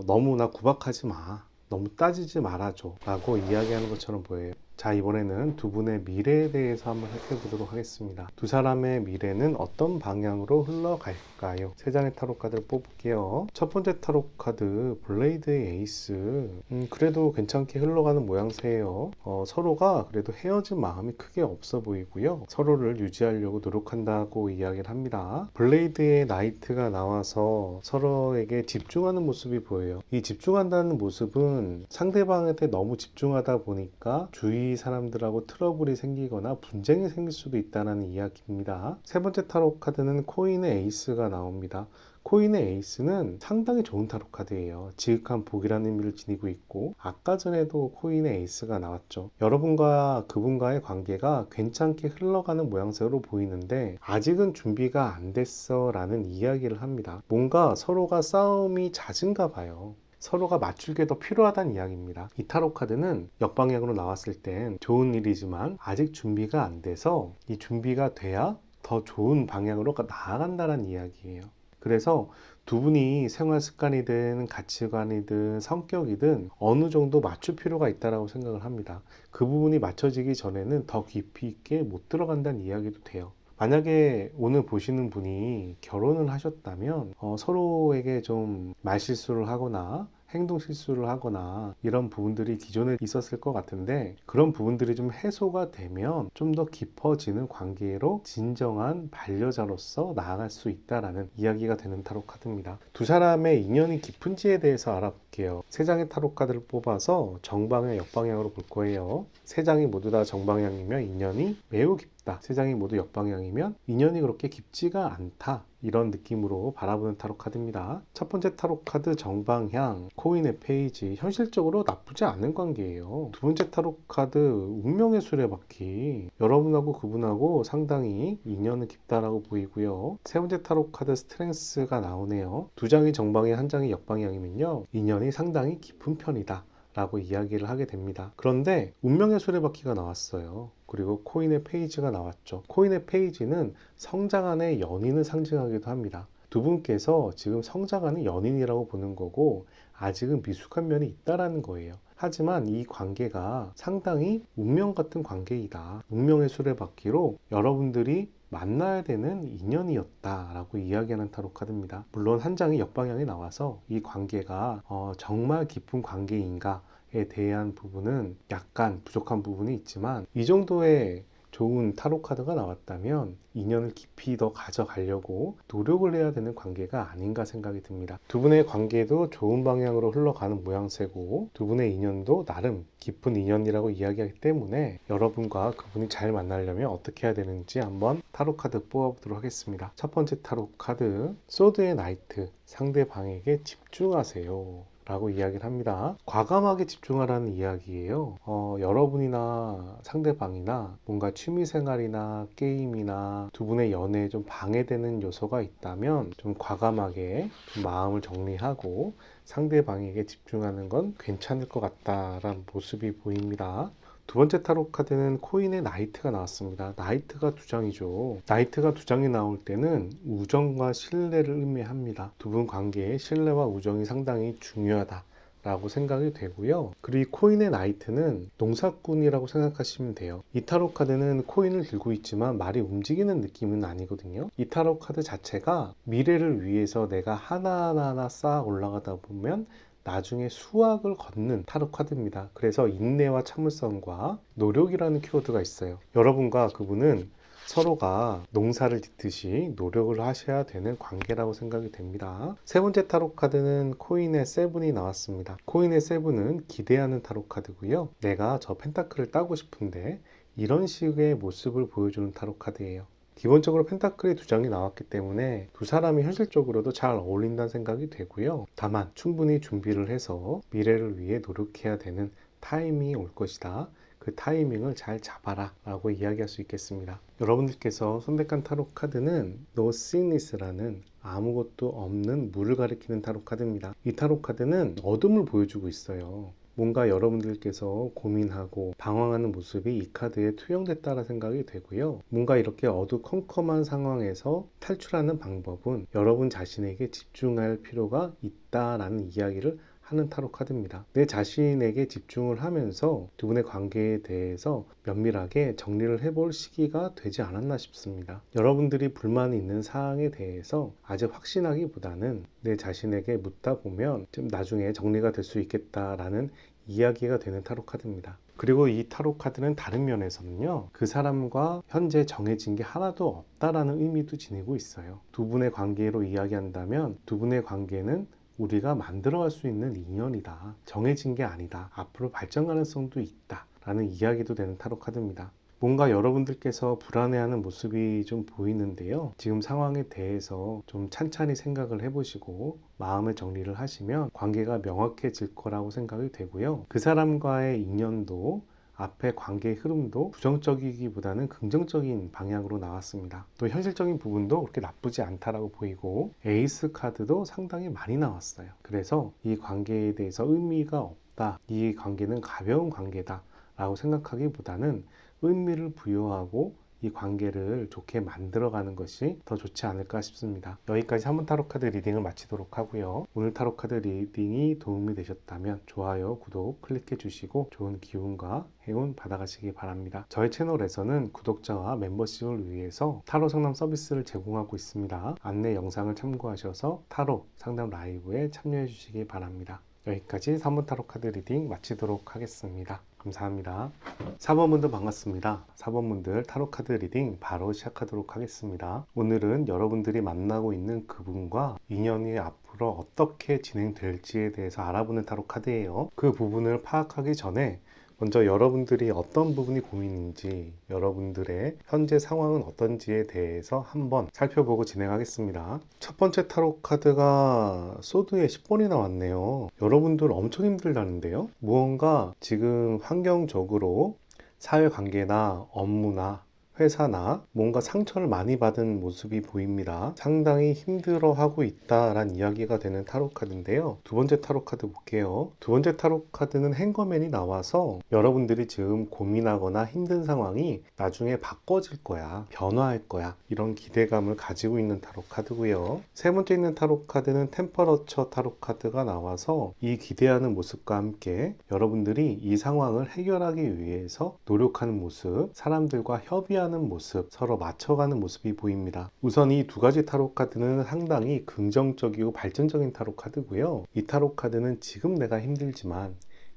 너무나 구박하지 마, 너무 따지지 말아줘 라고 이야기하는 것처럼 보여요. 자, 이번에는 두 분의 미래에 대해서 한번 살펴보도록 하겠습니다. 두 사람의 미래는 어떤 방향으로 흘러갈까요? 세 장의 타로 카드를 뽑을게요. 첫 번째 타로 카드 블레이드의 에이스. 그래도 괜찮게 흘러가는 모양새예요. 서로가 그래도 헤어진 마음이 크게 없어 보이고요. 서로를 유지하려고 노력한다고 이야기를 합니다. 블레이드의 나이트가 나와서 서로에게 집중하는 모습이 보여요. 이 집중한다는 모습은 상대방한테 너무 집중하다 보니까 주위 사람들하고 트러블이 생기거나 분쟁이 생길 수도 있다는 이야기입니다. 세 번째 타로 카드는 코인의 에이스가 나옵니다. 코인의 에이스는 상당히 좋은 타로 카드예요. 지극한 복이라는 의미를 지니고 있고, 아까 전에도 코인의 에이스가 나왔죠. 여러분과 그분과의 관계가 괜찮게 흘러가는 모양새로 보이는데 아직은 준비가 안 됐어 라는 이야기를 합니다. 뭔가 서로가 싸움이 잦은가 봐요. 서로가 맞출 게 더 필요하다는 이야기입니다. 이 타로 카드는 역방향으로 나왔을 땐 좋은 일이지만 아직 준비가 안 돼서 이 준비가 돼야 더 좋은 방향으로 나아간다는 이야기예요. 그래서 두 분이 생활 습관이든 가치관이든 성격이든 어느 정도 맞출 필요가 있다고 생각을 합니다. 그 부분이 맞춰지기 전에는 더 깊이 있게 못 들어간다는 이야기도 돼요. 만약에 오늘 보시는 분이 결혼을 하셨다면 서로에게 좀 말실수를 하거나 행동 실수를 하거나 이런 부분들이 기존에 있었을 것 같은데, 그런 부분들이 좀 해소가 되면 좀 더 깊어지는 관계로 진정한 반려자로서 나아갈 수 있다라는 이야기가 되는 타로 카드입니다. 두 사람의 인연이 깊은지에 대해서 알아볼게요. 세 장의 타로 카드를 뽑아서 정방향, 역방향으로 볼 거예요. 세 장이 모두 다 정방향이면 인연이 매우 깊다. 세 장이 모두 역방향이면 인연이 그렇게 깊지가 않다. 이런 느낌으로 바라보는 타로 카드입니다. 첫 번째 타로 카드 정방향, 코인의 페이지. 현실적으로 나쁘지 않은 관계예요. 두 번째 타로 카드 운명의 수레바퀴. 여러분하고 그분하고 상당히 인연은 깊다라고 보이고요. 세 번째 타로 카드 스트렝스가 나오네요. 두 장이 정방향, 한 장이 역방향이면요, 인연이 상당히 깊은 편이다 라고 이야기를 하게 됩니다. 그런데 운명의 수레바퀴가 나왔어요. 그리고 코인의 페이지가 나왔죠. 코인의 페이지는 성장하는 연인을 상징하기도 합니다. 두 분께서 지금 성장하는 연인이라고 보는 거고, 아직은 미숙한 면이 있다라는 거예요. 하지만 이 관계가 상당히 운명 같은 관계이다. 운명의 수레바퀴로 여러분들이 만나야 되는 인연이었다라고 이야기하는 타로 카드입니다. 물론 한 장이 역방향이 나와서 이 관계가 정말 깊은 관계인가에 대한 부분은 약간 부족한 부분이 있지만, 이 정도의 좋은 타로 카드가 나왔다면 인연을 깊이 더 가져가려고 노력을 해야 되는 관계가 아닌가 생각이 듭니다. 두 분의 관계도 좋은 방향으로 흘러가는 모양새고, 두 분의 인연도 나름 깊은 인연이라고 이야기하기 때문에 여러분과 그분이 잘 만나려면 어떻게 해야 되는지 한번 타로 카드 뽑아보도록 하겠습니다. 첫 번째 타로 카드 소드의 나이트. 상대방에게 집중하세요 라고 이야기를 합니다. 과감하게 집중하라는 이야기예요. 여러분이나 상대방이나 뭔가 취미생활이나 게임이나 두 분의 연애에 좀 방해되는 요소가 있다면 좀 과감하게 좀 마음을 정리하고 상대방에게 집중하는 건 괜찮을 것 같다라는 모습이 보입니다. 두 번째 타로 카드는 코인의 나이트가 나왔습니다. 나이트가 두 장이죠. 나이트가 두 장이 나올 때는 우정과 신뢰를 의미합니다. 두 분 관계에 신뢰와 우정이 상당히 중요하다 라고 생각이 되고요. 그리고 이 코인의 나이트는 농사꾼이라고 생각하시면 돼요. 이 타로 카드는 코인을 들고 있지만 말이 움직이는 느낌은 아니거든요. 이 타로 카드 자체가 미래를 위해서 내가 하나하나 쌓아 올라가다 보면 나중에 수확을 걷는 타로 카드입니다. 그래서 인내와 참을성과 노력이라는 키워드가 있어요. 여러분과 그분은 서로가 농사를 짓듯이 노력을 하셔야 되는 관계라고 생각이 됩니다. 세 번째 타로 카드는 코인의 세븐이 나왔습니다. 코인의 세븐은 기대하는 타로 카드고요. 내가 저 펜타클을 따고 싶은데 이런 식의 모습을 보여주는 타로 카드예요. 기본적으로 펜타클이 두 장이 나왔기 때문에 두 사람이 현실적으로도 잘 어울린다는 생각이 되고요. 다만 충분히 준비를 해서 미래를 위해 노력해야 되는 타이밍이 올 것이다. 그 타이밍을 잘 잡아라 라고 이야기할 수 있겠습니다. 여러분들께서 선택한 타로 카드는 No Sickness라는 아무것도 없는 물을 가리키는 타로 카드입니다. 이 타로 카드는 어둠을 보여주고 있어요. 뭔가 여러분들께서 고민하고 방황하는 모습이 이 카드에 투영됐다는 생각이 되고요. 뭔가 이렇게 어두컴컴한 상황에서 탈출하는 방법은 여러분 자신에게 집중할 필요가 있다라는 이야기를 하는 타로 카드입니다. 내 자신에게 집중을 하면서 두 분의 관계에 대해서 면밀하게 정리를 해볼 시기가 되지 않았나 싶습니다. 여러분들이 불만이 있는 사항에 대해서 아직 확신하기보다는 내 자신에게 묻다 보면 좀 나중에 정리가 될 수 있겠다라는 이야기가 되는 타로 카드입니다. 그리고 이 타로 카드는 다른 면에서는요, 그 사람과 현재 정해진 게 하나도 없다라는 의미도 지니고 있어요. 두 분의 관계로 이야기한다면 두 분의 관계는 우리가 만들어갈 수 있는 인연이다. 정해진 게 아니다. 앞으로 발전 가능성도 있다. 라는 이야기도 되는 타로 카드입니다. 뭔가 여러분들께서 불안해하는 모습이 좀 보이는데요. 지금 상황에 대해서 좀 찬찬히 생각을 해보시고 마음의 정리를 하시면 관계가 명확해질 거라고 생각이 되고요. 그 사람과의 인연도 앞에 관계의 흐름도 부정적이기보다는 긍정적인 방향으로 나왔습니다. 또 현실적인 부분도 그렇게 나쁘지 않다라고 보이고 에이스 카드도 상당히 많이 나왔어요. 그래서 이 관계에 대해서 의미가 없다. 이 관계는 가벼운 관계다 라고 생각하기보다는 의미를 부여하고 이 관계를 좋게 만들어가는 것이 더 좋지 않을까 싶습니다. 여기까지 3번 타로카드 리딩을 마치도록 하고요. 오늘 타로카드 리딩이 도움이 되셨다면 좋아요, 구독 클릭해 주시고 좋은 기운과 행운 받아가시기 바랍니다. 저희 채널에서는 구독자와 멤버십을 위해서 타로 상담 서비스를 제공하고 있습니다. 안내 영상을 참고하셔서 타로 상담 라이브에 참여해 주시기 바랍니다. 여기까지 3번 타로카드 리딩 마치도록 하겠습니다. 감사합니다. 4번분들 반갑습니다. 4번분들 타로카드 리딩 바로 시작하도록 하겠습니다. 오늘은 여러분들이 만나고 있는 그분과 인연이 앞으로 어떻게 진행될지에 대해서 알아보는 타로카드예요. 그 부분을 파악하기 전에 먼저 여러분들이 어떤 부분이 고민인지, 여러분들의 현재 상황은 어떤지에 대해서 한번 살펴보고 진행하겠습니다. 첫 번째 타로 카드가 소드의 10번이 나왔네요. 여러분들 엄청 힘들다는데요. 무언가 지금 환경적으로 사회관계나 업무나 회사나 뭔가 상처를 많이 받은 모습이 보입니다. 상당히 힘들어하고 있다라는 이야기가 되는 타로 카드인데요. 두 번째 타로 카드 볼게요. 두 번째 타로 카드는 행거맨이 나와서 여러분들이 지금 고민하거나 힘든 상황이 나중에 바꿔질 거야, 변화할 거야, 이런 기대감을 가지고 있는 타로 카드고요. 세 번째 있는 타로 카드는 템퍼러처 타로 카드가 나와서 이 기대하는 모습과 함께 여러분들이 이 상황을 해결하기 위해서 노력하는 모습, 사람들과 협의하는 모습, 서로 맞춰가는 모습이 보입니다. 우선 이 두 가지 타로 카드는 상당히 긍정적이고 발전적인 타로 카드고요. 이 타로 카드는 지금 내가 힘들지만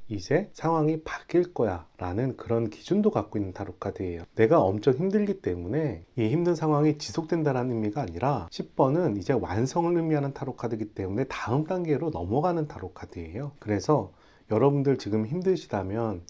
이제 상황이 바뀔 거야 라는 그런 기준도 갖고 있는 타로 카드예요. 내가 엄청 힘들기 때문에 이 힘든 상황이 지속된다는 의미가 아니라 10번은 이제 완성을 의미하는 타로 카드이기 때문에 다음 단계로 넘어가는 타로 카드예요. 그래서 여러분들 지금 힘드시다면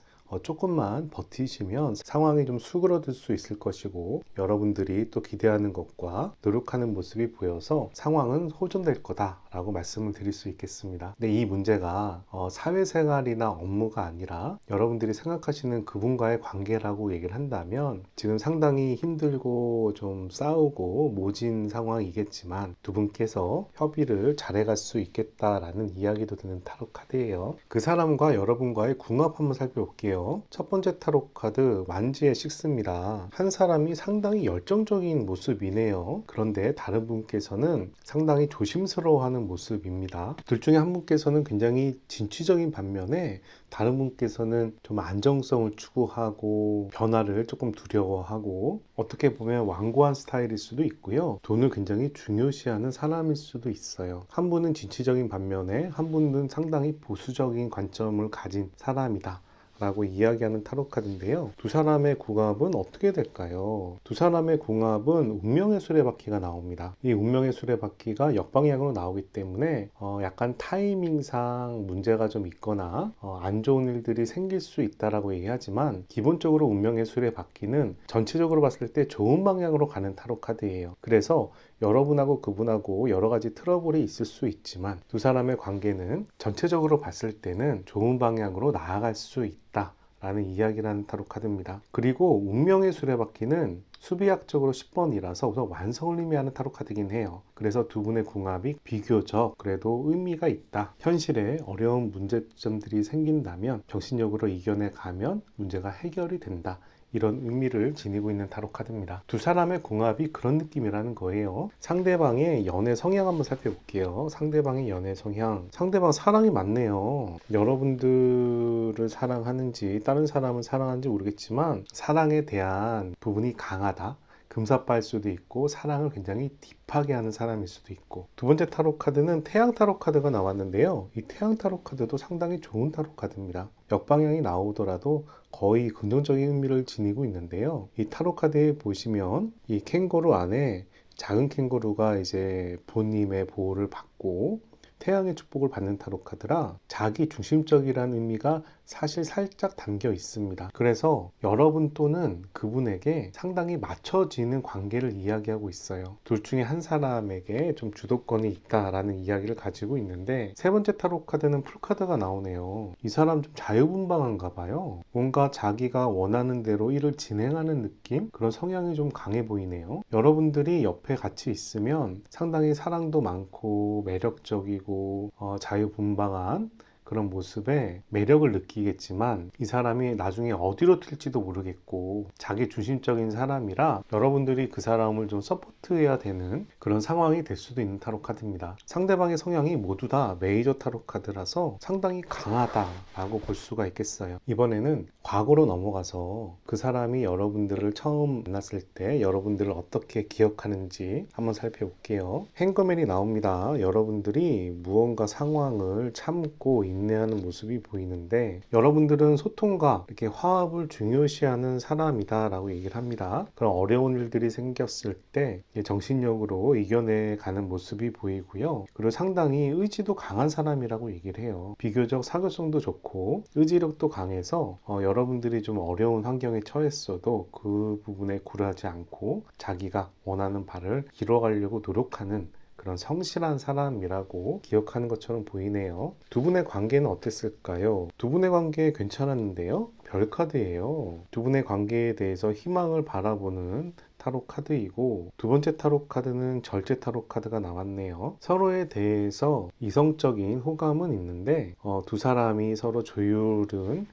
조금만 버티시면 상황이 좀 수그러들 수 있을 것이고, 여러분들이 또 기대하는 것과 노력하는 모습이 보여서 상황은 호전될 거다라고 말씀을 드릴 수 있겠습니다. 근데 이 문제가 사회생활이나 업무가 아니라 여러분들이 생각하시는 그분과의 관계라고 얘기를 한다면 지금 상당히 힘들고 좀 싸우고 모진 상황이겠지만 두 분께서 협의를 잘해갈 수 있겠다라는 이야기도 드는 타로 카드예요. 그 사람과 여러분과의 궁합 한번 살펴볼게요. 첫 번째 타로 카드 완지의 식스입니다. 한 사람이 상당히 열정적인 모습이네요. 그런데 다른 분께서는 상당히 조심스러워하는 모습입니다. 둘 중에 한 분께서는 굉장히 진취적인 반면에 다른 분께서는 좀 안정성을 추구하고 변화를 조금 두려워하고, 어떻게 보면 완고한 스타일일 수도 있고요. 돈을 굉장히 중요시하는 사람일 수도 있어요. 한 분은 진취적인 반면에 한 분은 상당히 보수적인 관점을 가진 사람이다 라고 이야기하는 타로 카드인데요. 두 사람의 궁합은 어떻게 될까요? 두 사람의 궁합은 운명의 수레바퀴가 나옵니다. 이 운명의 수레바퀴가 역방향으로 나오기 때문에 약간 타이밍상 문제가 좀 있거나 안 좋은 일들이 생길 수 있다라고 얘기하지만, 기본적으로 운명의 수레바퀴는 전체적으로 봤을 때 좋은 방향으로 가는 타로 카드예요. 그래서 여러분하고 그분하고 여러 가지 트러블이 있을 수 있지만 두 사람의 관계는 전체적으로 봤을 때는 좋은 방향으로 나아갈 수 있다 라는 이야기라는 타로 카드입니다. 그리고 운명의 수레바퀴는 수비학적으로 10번이라서 우선 완성을 의미하는 타로 카드이긴 해요. 그래서 두 분의 궁합이 비교적 그래도 의미가 있다. 현실에 어려운 문제점들이 생긴다면 정신력으로 이겨내 가면 문제가 해결이 된다. 이런 의미를 지니고 있는 타로 카드입니다. 두 사람의 궁합이 그런 느낌이라는 거예요. 상대방의 연애 성향 한번 살펴볼게요. 상대방의 연애 성향. 상대방 사랑이 많네요. 여러분들을 사랑하는지 다른 사람을 사랑하는지 모르겠지만 사랑에 대한 부분이 강하다. 금사빠일 수도 있고 사랑을 굉장히 딥하게 하는 사람일 수도 있고. 두 번째 타로 카드는 태양 타로 카드가 나왔는데요. 이 태양 타로 카드도 상당히 좋은 타로 카드입니다. 역방향이 나오더라도 거의 긍정적인 의미를 지니고 있는데요. 이 타로 카드에 보시면 이 캥거루 안에 작은 캥거루가 이제 부모님의 보호를 받고 태양의 축복을 받는 타로 카드라 자기 중심적이라는 의미가 사실 살짝 담겨 있습니다. 그래서 여러분 또는 그분에게 상당히 맞춰지는 관계를 이야기하고 있어요. 둘 중에 한 사람에게 좀 주도권이 있다라는 이야기를 가지고 있는데, 세 번째 타로 카드는 풀카드가 나오네요. 이 사람 좀 자유분방한가 봐요. 뭔가 자기가 원하는 대로 일을 진행하는 느낌? 그런 성향이 좀 강해 보이네요. 여러분들이 옆에 같이 있으면 상당히 사랑도 많고 매력적이고 자유분방한 그런 모습에 매력을 느끼겠지만 이 사람이 나중에 어디로 튈지도 모르겠고 자기 중심적인 사람이라 여러분들이 그 사람을 좀 서포트해야 되는 그런 상황이 될 수도 있는 타로 카드입니다. 상대방의 성향이 모두 다 메이저 타로 카드라서 상당히 강하다라고 볼 수가 있겠어요. 이번에는 과거로 넘어가서 그 사람이 여러분들을 처음 만났을 때 여러분들을 어떻게 기억하는지 한번 살펴볼게요. 행거맨이 나옵니다. 여러분들이 무언가 상황을 참고 인내하는 모습이 보이는데, 여러분들은 소통과 이렇게 화합을 중요시하는 사람이다 라고 얘기를 합니다. 그런 어려운 일들이 생겼을 때 정신력으로 이겨내 가는 모습이 보이고요. 그리고 상당히 의지도 강한 사람이라고 얘기를 해요. 비교적 사교성도 좋고 의지력도 강해서 여러분들이 좀 어려운 환경에 처했어도 그 부분에 굴하지 않고 자기가 원하는 바를 이뤄가려고 노력하는 그런 성실한 사람이라고 기억하는 것처럼 보이네요. 두 분의 관계는 어땠을까요? 두 분의 관계 괜찮았는데요. 별 카드예요. 두 분의 관계에 대해서 희망을 바라보는 타로 카드이고, 두 번째 타로 카드는 절제 타로 카드가 나왔네요. 서로에 대해서 이성적인 호감은 있는데 두 사람이 서로 조율은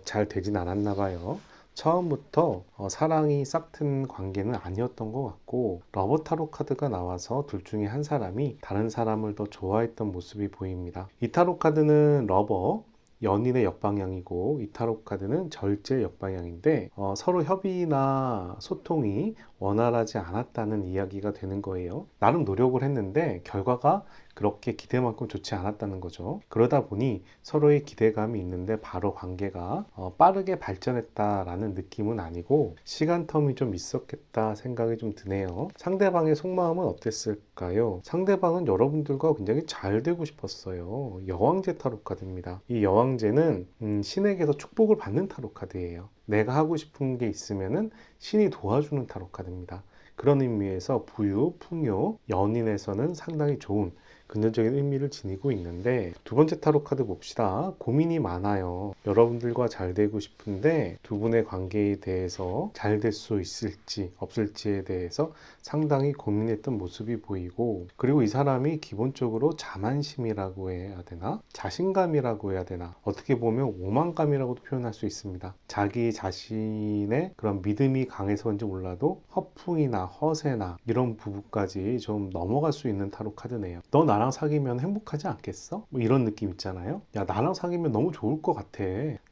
잘 되진 않았나 봐요. 처음부터 사랑이 싹튼 관계는 아니었던 것 같고, 러버 타로 카드가 나와서 둘 중에 한 사람이 다른 사람을 더 좋아했던 모습이 보입니다. 이 타로 카드는 러버, 연인의 역방향이고, 이 타로 카드는 절제 역방향인데 서로 협의나 소통이 원활하지 않았다는 이야기가 되는 거예요. 나름 노력을 했는데 결과가 그렇게 기대만큼 좋지 않았다는 거죠. 그러다 보니 서로의 기대감이 있는데 바로 관계가 빠르게 발전했다라는 느낌은 아니고 시간 텀이 좀 있었겠다 생각이 좀 드네요. 상대방의 속마음은 어땠을까요? 상대방은 여러분들과 굉장히 잘 되고 싶었어요. 여왕제 타로 카드입니다. 이 여왕제는 신에게서 축복을 받는 타로 카드예요. 내가 하고 싶은 게 있으면은 신이 도와주는 타로 카드입니다. 그런 의미에서 부유, 풍요, 연인에서는 상당히 좋은 긍정적인 의미를 지니고 있는데, 두 번째 타로 카드 봅시다. 고민이 많아요. 여러분들과 잘 되고 싶은데 두 분의 관계에 대해서 잘 될 수 있을지 없을지에 대해서 상당히 고민했던 모습이 보이고, 그리고 이 사람이 기본적으로 자만심이라고 해야 되나 자신감이라고 해야 되나 어떻게 보면 오만감이라고도 표현할 수 있습니다. 자기 자신의 그런 믿음이 강해서인지 몰라도 허풍이나 허세나 이런 부분까지 좀 넘어갈 수 있는 타로 카드네요. 너 나랑 사귀면 행복하지 않겠어? 뭐 이런 느낌 있잖아요. 야, 나랑 사귀면 너무 좋을 것 같아.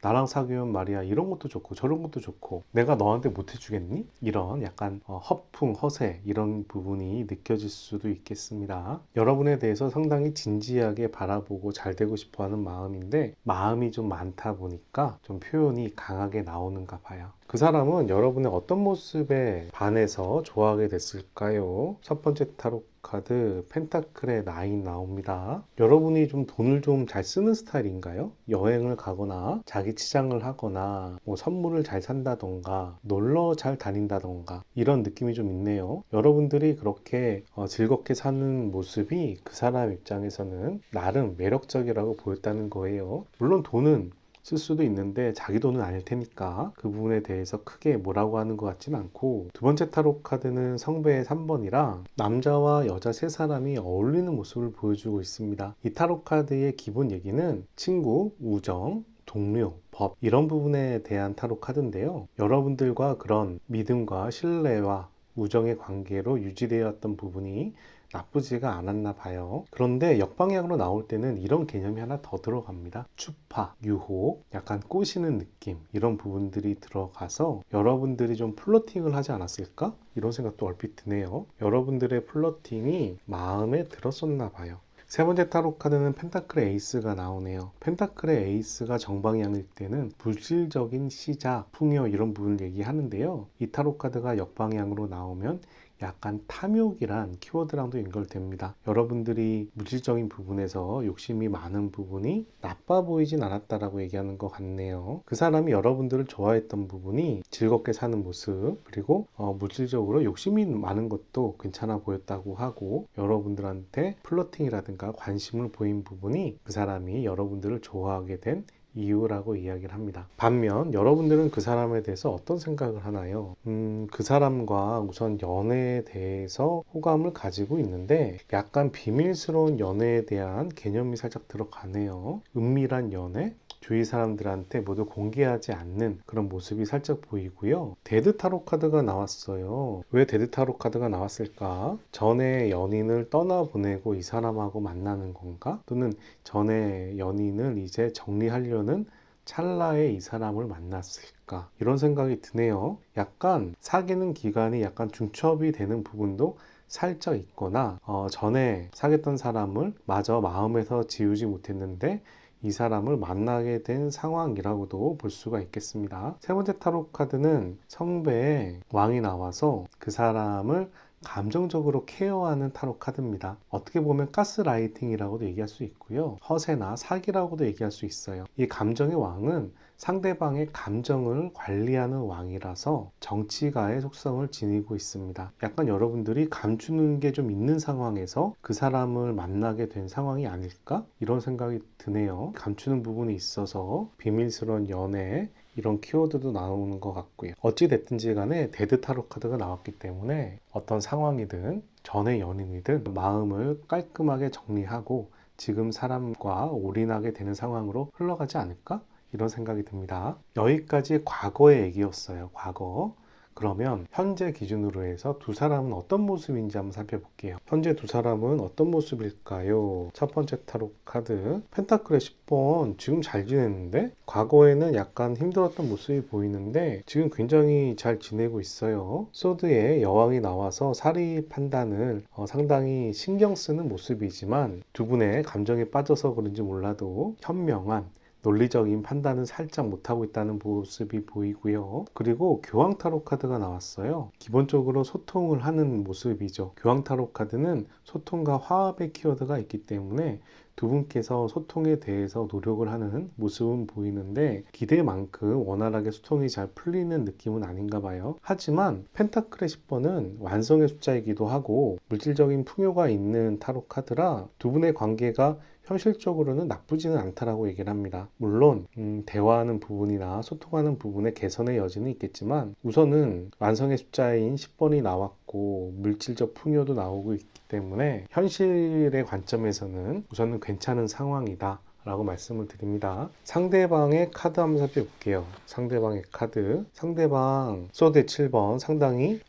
나랑 사귀면 말이야 이런 것도 좋고 저런 것도 좋고 내가 너한테 못 해주겠니? 이런 약간 허풍, 허세 이런 부분이 느껴질 수도 있겠습니다. 여러분에 대해서 상당히 진지하게 바라보고 잘 되고 싶어 하는 마음인데 마음이 좀 많다 보니까 좀 표현이 강하게 나오는가 봐요. 그 사람은 여러분의 어떤 모습에 반해서 좋아하게 됐을까요? 첫 번째 타로 카드 펜타클의 9 나옵니다. 여러분이 좀 돈을 좀 잘 쓰는 스타일인가요? 여행을 가거나 자기 치장을 하거나 뭐 선물을 잘 산다던가 놀러 잘 다닌다던가 이런 느낌이 좀 있네요. 여러분들이 그렇게 즐겁게 사는 모습이 그 사람 입장에서는 나름 매력적이라고 보였다는 거예요. 물론 돈은 쓸 수도 있는데 자기 돈은 아닐 테니까 그 부분에 대해서 크게 뭐라고 하는 것 같진 않고, 두 번째 타로 카드는 성배의 3번이라 남자와 여자 세 사람이 어울리는 모습을 보여주고 있습니다. 이 타로 카드의 기본 얘기는 친구, 우정, 종료, 법 이런 부분에 대한 타로 카드인데요. 여러분들과 그런 믿음과 신뢰와 우정의 관계로 유지되었던 부분이 나쁘지가 않았나 봐요. 그런데 역방향으로 나올 때는 이런 개념이 하나 더 들어갑니다. 추파, 유혹, 약간 꼬시는 느낌 이런 부분들이 들어가서 여러분들이 좀 플러팅을 하지 않았을까? 이런 생각도 얼핏 드네요. 여러분들의 플러팅이 마음에 들었었나 봐요. 세 번째 타로 카드는 펜타클의 에이스가 나오네요. 펜타클의 에이스가 정방향일 때는 물질적인 시작, 풍요 이런 부분을 얘기하는데요. 이 타로 카드가 역방향으로 나오면 약간 탐욕이란 키워드랑도 연결됩니다. 여러분들이 물질적인 부분에서 욕심이 많은 부분이 나빠 보이진 않았다라고 얘기하는 것 같네요. 그 사람이 여러분들을 좋아했던 부분이 즐겁게 사는 모습, 그리고 물질적으로 욕심이 많은 것도 괜찮아 보였다고 하고, 여러분들한테 플러팅이라든가 관심을 보인 부분이 그 사람이 여러분들을 좋아하게 된 이유라고 이야기를 합니다. 반면 여러분들은 그 사람에 대해서 어떤 생각을 하나요? 그 사람과 우선 연애에 대해서 호감을 가지고 있는데 약간 비밀스러운 연애에 대한 개념이 살짝 들어가네요. 은밀한 연애? 주위 사람들한테 모두 공개하지 않는 그런 모습이 살짝 보이고요. 데드 타로 카드가 나왔어요. 왜 데드 타로 카드가 나왔을까? 전에 연인을 떠나보내고 이 사람하고 만나는 건가? 또는 전에 연인을 이제 정리하려는 찰나에 이 사람을 만났을까? 이런 생각이 드네요. 약간 사귀는 기간이 약간 중첩이 되는 부분도 살짝 있거나 전에 사귀었던 사람을 마저 마음에서 지우지 못했는데 이 사람을 만나게 된 상황이라고도 볼 수가 있겠습니다. 세 번째 타로 카드는 성배의 왕이 나와서 그 사람을 감정적으로 케어하는 타로 카드입니다. 어떻게 보면 가스라이팅이라고도 얘기할 수 있고요. 허세나 사기라고도 얘기할 수 있어요. 이 감정의 왕은 상대방의 감정을 관리하는 왕이라서 정치가의 속성을 지니고 있습니다. 약간 여러분들이 감추는 게 좀 있는 상황에서 그 사람을 만나게 된 상황이 아닐까? 이런 생각이 드네요. 감추는 부분이 있어서 비밀스러운 연애 이런 키워드도 나오는 것 같고요. 어찌 됐든지 간에 데드 타로 카드가 나왔기 때문에 어떤 상황이든 전의 연인이든 마음을 깔끔하게 정리하고 지금 사람과 올인하게 되는 상황으로 흘러가지 않을까? 이런 생각이 듭니다. 여기까지 과거의 얘기였어요. 과거. 그러면 현재 기준으로 해서 두 사람은 어떤 모습인지 한번 살펴볼게요. 현재 두 사람은 어떤 모습일까요? 첫 번째 타로 카드 펜타클의 10번. 지금 잘 지냈는데 과거에는 약간 힘들었던 모습이 보이는데 지금 굉장히 잘 지내고 있어요. 소드의 여왕이 나와서 사리 판단을 상당히 신경 쓰는 모습이지만 두 분의 감정에 빠져서 그런지 몰라도 현명한 논리적인 판단은 살짝 못하고 있다는 모습이 보이고요. 그리고 교황 타로 카드가 나왔어요. 기본적으로 소통을 하는 모습이죠. 교황 타로 카드는 소통과 화합의 키워드가 있기 때문에 두 분께서 소통에 대해서 노력을 하는 모습은 보이는데 기대만큼 원활하게 소통이 잘 풀리는 느낌은 아닌가 봐요. 하지만 펜타클의 10번은 완성의 숫자이기도 하고 물질적인 풍요가 있는 타로 카드라 두 분의 관계가 현실적으로는 나쁘지는 않다라고 얘기를 합니다. 물론 대화하는 부분이나 소통하는 부분에 개선의 여지는 있겠지만 우선은 완성의 숫자인 10번이 나왔고 물질적 풍요도 나오고 있기 때문에 현실의 관점에서는 우선은 괜찮은 상황이다 라고 말씀을 드립니다. 상대방의 카드 한번 살펴볼게요. 상대방의 카드. 상대방 소드 7번 상당히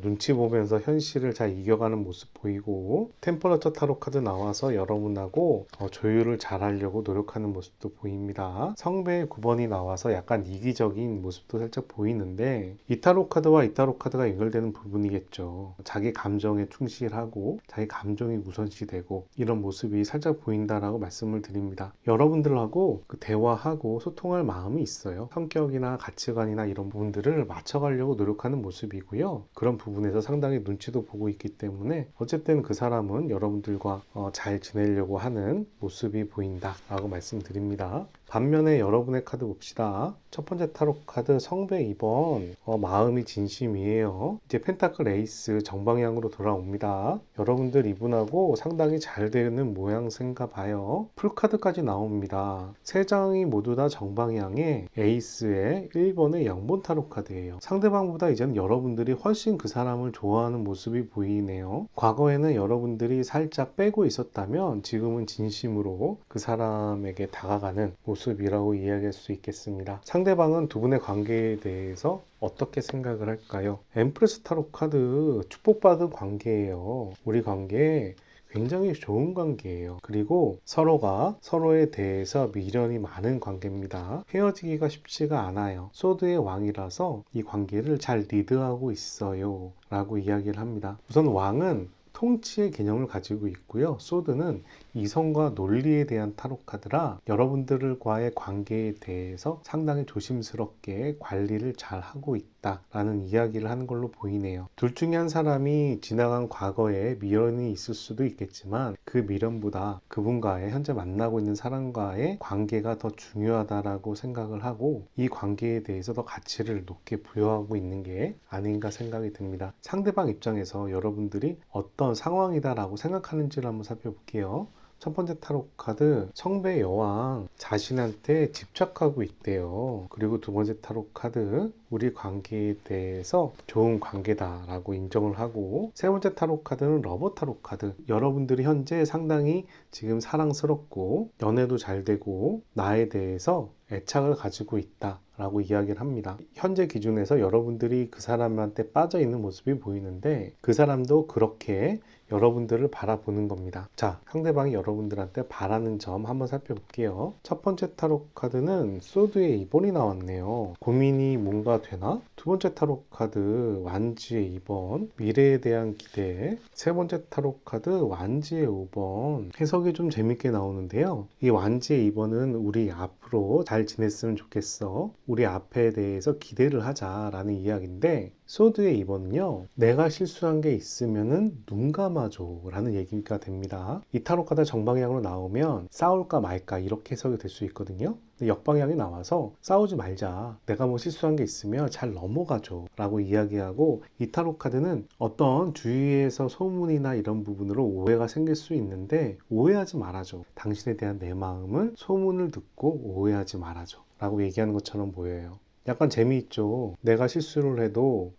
눈치 보면서 현실을 잘 이겨가는 모습 보이고 템퍼러처 타로 카드 나와서 여러분하고 조율을 잘 하려고 노력하는 모습도 보입니다. 성배의 9번이 나와서 약간 이기적인 모습도 살짝 보이는데 이 타로 카드와 이 타로 카드가 연결되는 부분이겠죠. 자기 감정에 충실하고 자기 감정이 우선시되고 이런 모습이 살짝 보인다라고 말씀을 드립니다. 여러분들하고 대화하고 소통할 마음이 있어요. 성격이나 가치관이나 이런 부분들을 맞춰가려고 노력하는 모습이고요. 그런 부분에서 상당히 눈치도 보고 있기 때문에 어쨌든 그 사람은 여러분들과 잘 지내려고 하는 모습이 보인다 라고 말씀드립니다. 반면에 여러분의 카드 봅시다. 첫 번째 타로 카드 성배 2번 마음이 진심이에요. 이제 펜타클 에이스 정방향으로 돌아옵니다. 여러분들 이분하고 상당히 잘 되는 모양새인가 봐요. 풀카드까지 나옵니다. 세 장이 모두 다 정방향의 에이스의 1번의 영본 타로 카드예요. 상대방보다 이제는 여러분들이 훨씬 그 사람을 좋아하는 모습이 보이네요. 과거에는 여러분들이 살짝 빼고 있었다면 지금은 진심으로 그 사람에게 다가가는 모습 모습이라고 이야기할 수 있겠습니다. 상대방은 두 분의 관계에 대해서 어떻게 생각을 할까요? 엠프레스 타로 카드 축복받은 관계예요. 우리 관계 굉장히 좋은 관계예요. 그리고 서로가 서로에 대해서 미련이 많은 관계입니다. 헤어지기가 쉽지가 않아요. 소드의 왕이라서 이 관계를 잘 리드하고 있어요 라고 이야기를 합니다. 우선 왕은 통치의 개념을 가지고 있고요. 소드는 이성과 논리에 대한 타로 카드라 여러분들과의 관계에 대해서 상당히 조심스럽게 관리를 잘 하고 있다라는 이야기를 하는 걸로 보이네요. 둘 중에 한 사람이 지나간 과거에 미련이 있을 수도 있겠지만 그 미련보다 그분과의 현재 만나고 있는 사람과의 관계가 더 중요하다라고 생각을 하고 이 관계에 대해서 더 가치를 높게 부여하고 있는 게 아닌가 생각이 듭니다. 상대방 입장에서 여러분들이 어떤 상황이다라고 생각하는지를 한번 살펴볼게요. 첫 번째 타로 카드 성배 여왕 자신한테 집착하고 있대요. 그리고 두 번째 타로 카드 우리 관계에 대해서 좋은 관계다라고 인정을 하고 세 번째 타로 카드는 러버 타로 카드 여러분들이 현재 상당히 지금 사랑스럽고 연애도 잘 되고 나에 대해서 애착을 가지고 있다 라고 이야기를 합니다. 현재 기준에서 여러분들이 그 사람한테 빠져 있는 모습이 보이는데 그 사람도 그렇게 여러분들을 바라보는 겁니다. 자, 상대방이 여러분들한테 바라는 점 한번 살펴볼게요. 첫 번째 타로 카드는 소드의 2번이 나왔네요. 고민이 뭔가 되나? 두 번째 타로 카드 완지의 2번 미래에 대한 기대. 세 번째 타로 카드 완지의 5번 해석이 좀 재밌게 나오는데요. 이 완지의 2번은 우리 앞으로 잘 지냈으면 좋겠어. 우리 앞에 대해서 기대를 하자라는 이야기인데 소드의 2번은요. 내가 실수한 게 있으면은 눈 감아줘 라는 얘기가 됩니다. 이 타로 카드 정방향으로 나오면 싸울까 말까 이렇게 해석이 될 수 있거든요. 근데 역방향이 나와서 싸우지 말자. 내가 뭐 실수한 게 있으면 잘 넘어가줘 라고 이야기하고 이 타로 카드는 어떤 주위에서 소문이나 이런 부분으로 오해가 생길 수 있는데 오해하지 말아줘. 당신에 대한 내 마음을 소문을 듣고 오해하지 말아줘 라고 얘기하는 것처럼 보여요. 약간 재미있죠. 내가 실수를 해도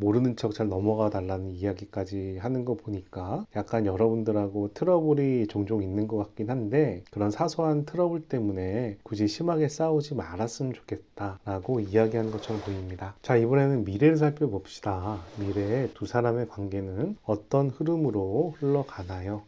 모르는 척 잘 넘어가 달라는 이야기까지 하는 거 보니까 약간 여러분들하고 트러블이 종종 있는 것 같긴 한데 그런 사소한 트러블 때문에 굳이 심하게 싸우지 말았으면 좋겠다라고 이야기하는 것처럼 보입니다. 자, 이번에는 미래를 살펴봅시다. 미래의 두 사람의 관계는 어떤 흐름으로 흘러가나요?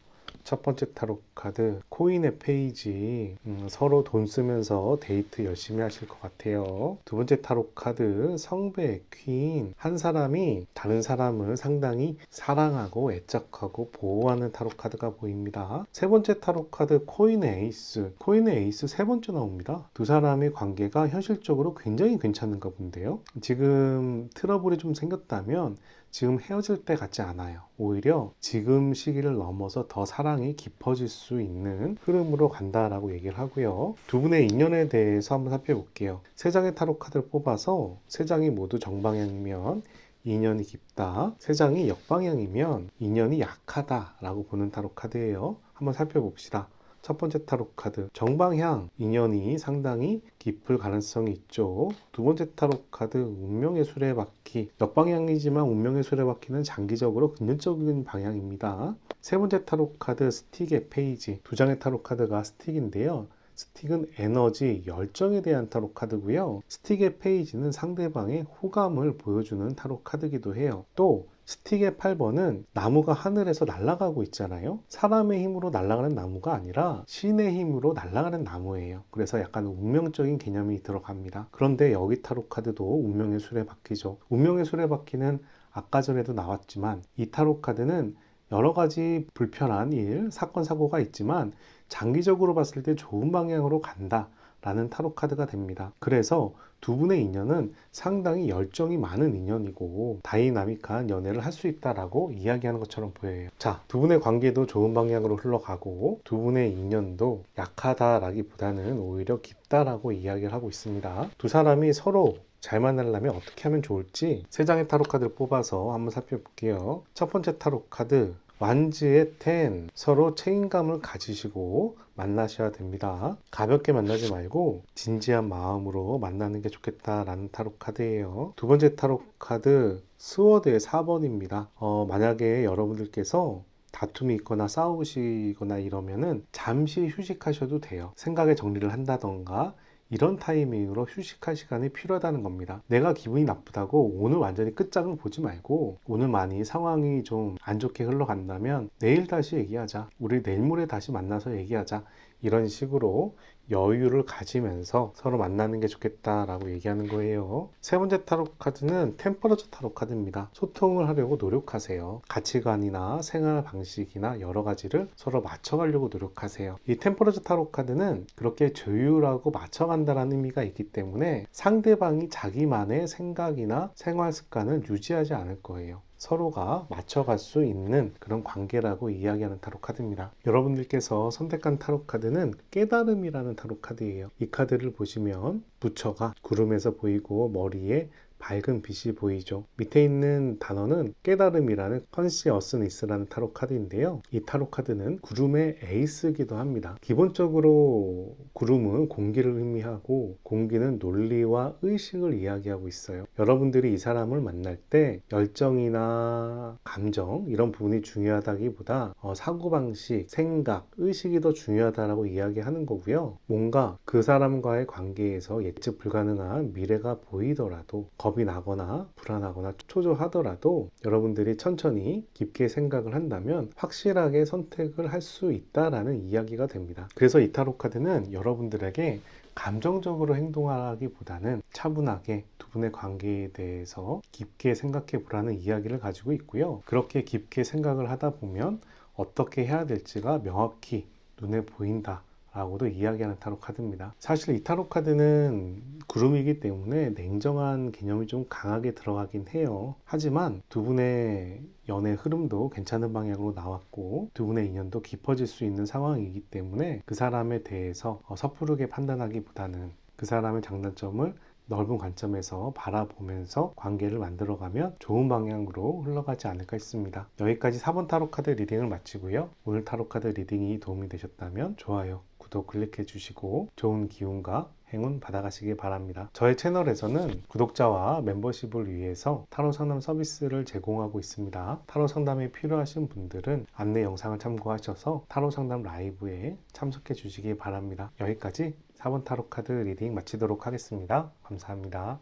첫 번째 타로 카드 코인의 페이지 서로 돈 쓰면서 데이트 열심히 하실 것 같아요. 두 번째 타로 카드 성배 퀸 한 사람이 다른 사람을 상당히 사랑하고 애착하고 보호하는 타로 카드가 보입니다. 세 번째 타로 카드 코인의 에이스 세 번째 나옵니다. 두 사람의 관계가 현실적으로 굉장히 괜찮은가 본데요. 지금 트러블이 좀 생겼다면 지금 헤어질 때 같지 않아요. 오히려 지금 시기를 넘어서 더 사랑이 깊어질 수 있는 흐름으로 간다라고 얘기를 하고요. 두 분의 인연에 대해서 한번 살펴볼게요. 세 장의 타로 카드를 뽑아서 세 장이 모두 정방향이면 인연이 깊다. 세 장이 역방향이면 인연이 약하다라고 보는 타로 카드예요. 한번 살펴봅시다. 첫 번째 타로 카드 정방향 인연이 상당히 깊을 가능성이 있죠. 두 번째 타로 카드 운명의 수레바퀴 역방향이지만 운명의 수레바퀴는 장기적으로 긍정적인 방향입니다. 세 번째 타로 카드 스틱의 페이지 두 장의 타로 카드가 스틱인데요. 스틱은 에너지, 열정에 대한 타로 카드고요. 스틱의 페이지는 상대방의 호감을 보여주는 타로 카드이기도 해요. 또 스틱의 8번은 나무가 하늘에서 날아가고 있잖아요. 사람의 힘으로 날아가는 나무가 아니라 신의 힘으로 날아가는 나무예요. 그래서 약간 운명적인 개념이 들어갑니다. 그런데 여기 타로 카드도 운명의 수레바퀴죠. 운명의 수레바퀴는 아까 전에도 나왔지만 이 타로 카드는 여러 가지 불편한 일, 사건, 사고가 있지만 장기적으로 봤을 때 좋은 방향으로 간다 라는 타로 카드가 됩니다. 그래서 두 분의 인연은 상당히 열정이 많은 인연이고 다이나믹한 연애를 할 수 있다라고 이야기하는 것처럼 보여요. 자, 두 분의 관계도 좋은 방향으로 흘러가고 두 분의 인연도 약하다라기보다는 오히려 깊다라고 이야기를 하고 있습니다. 두 사람이 서로 잘 만나려면 어떻게 하면 좋을지 세 장의 타로 카드를 뽑아서 한번 살펴볼게요. 첫 번째 타로 카드 완지의 10 서로 책임감을 가지시고 만나셔야 됩니다. 가볍게 만나지 말고 진지한 마음으로 만나는 게 좋겠다라는 타로 카드예요. 두 번째 타로 카드 스워드의 4번입니다. 만약에 여러분들께서 다툼이 있거나 싸우시거나 이러면은 잠시 휴식하셔도 돼요. 생각의 정리를 한다던가 이런 타이밍으로 휴식할 시간이 필요하다는 겁니다. 내가 기분이 나쁘다고 오늘 완전히 끝장을 보지 말고 오늘 많이 상황이 좀 안 좋게 흘러간다면 내일 다시 얘기하자. 우리 내일 모레 다시 만나서 얘기하자. 이런 식으로 여유를 가지면서 서로 만나는 게 좋겠다라고 얘기하는 거예요. 세 번째 타로 카드는 템퍼러처 타로 카드입니다. 소통을 하려고 노력하세요. 가치관이나 생활 방식이나 여러 가지를 서로 맞춰가려고 노력하세요. 이 템퍼러처 타로 카드는 그렇게 조율하고 맞춰간다는 의미가 있기 때문에 상대방이 자기만의 생각이나 생활 습관을 유지하지 않을 거예요. 서로가 맞춰갈 수 있는 그런 관계라고 이야기하는 타로 카드입니다. 여러분들께서 선택한 타로 카드는 깨달음이라는 타로 카드예요. 이 카드를 보시면 부처가 구름에서 보이고 머리에 밝은 빛이 보이죠. 밑에 있는 단어는 깨달음이라는 컨시어스니스라는 타로 카드인데요. 이 타로 카드는 구름의 에이스이기도 합니다. 기본적으로 구름은 공기를 의미하고 공기는 논리와 의식을 이야기하고 있어요. 여러분들이 이 사람을 만날 때 열정이나 감정 이런 부분이 중요하다기보다 사고방식, 생각, 의식이 더 중요하다고 이야기하는 거고요. 뭔가 그 사람과의 관계에서 예측 불가능한 미래가 보이더라도 겁이 나거나 불안하거나 초조하더라도 여러분들이 천천히 깊게 생각을 한다면 확실하게 선택을 할 수 있다라는 이야기가 됩니다. 그래서 이 타로 카드는 여러분들에게 감정적으로 행동하기보다는 차분하게 두 분의 관계에 대해서 깊게 생각해 보라는 이야기를 가지고 있고요. 그렇게 깊게 생각을 하다 보면 어떻게 해야 될지가 명확히 눈에 보인다 라고도 이야기하는 타로 카드입니다. 사실 이 타로 카드는 구름이기 때문에 냉정한 개념이 좀 강하게 들어가긴 해요. 하지만 두 분의 연애 흐름도 괜찮은 방향으로 나왔고 두 분의 인연도 깊어질 수 있는 상황이기 때문에 그 사람에 대해서 섣부르게 판단하기보다는 그 사람의 장단점을 넓은 관점에서 바라보면서 관계를 만들어가면 좋은 방향으로 흘러가지 않을까 싶습니다. 여기까지 4번 타로 카드 리딩을 마치고요. 오늘 타로 카드 리딩이 도움이 되셨다면 좋아요, 구독 클릭해 주시고 좋은 기운과 행운 받아가시기 바랍니다. 저의 채널에서는 구독자와 멤버십을 위해서 타로 상담 서비스를 제공하고 있습니다. 타로 상담이 필요하신 분들은 안내 영상을 참고하셔서 타로 상담 라이브에 참석해 주시기 바랍니다. 여기까지 4번 타로 카드 리딩 마치도록 하겠습니다. 감사합니다.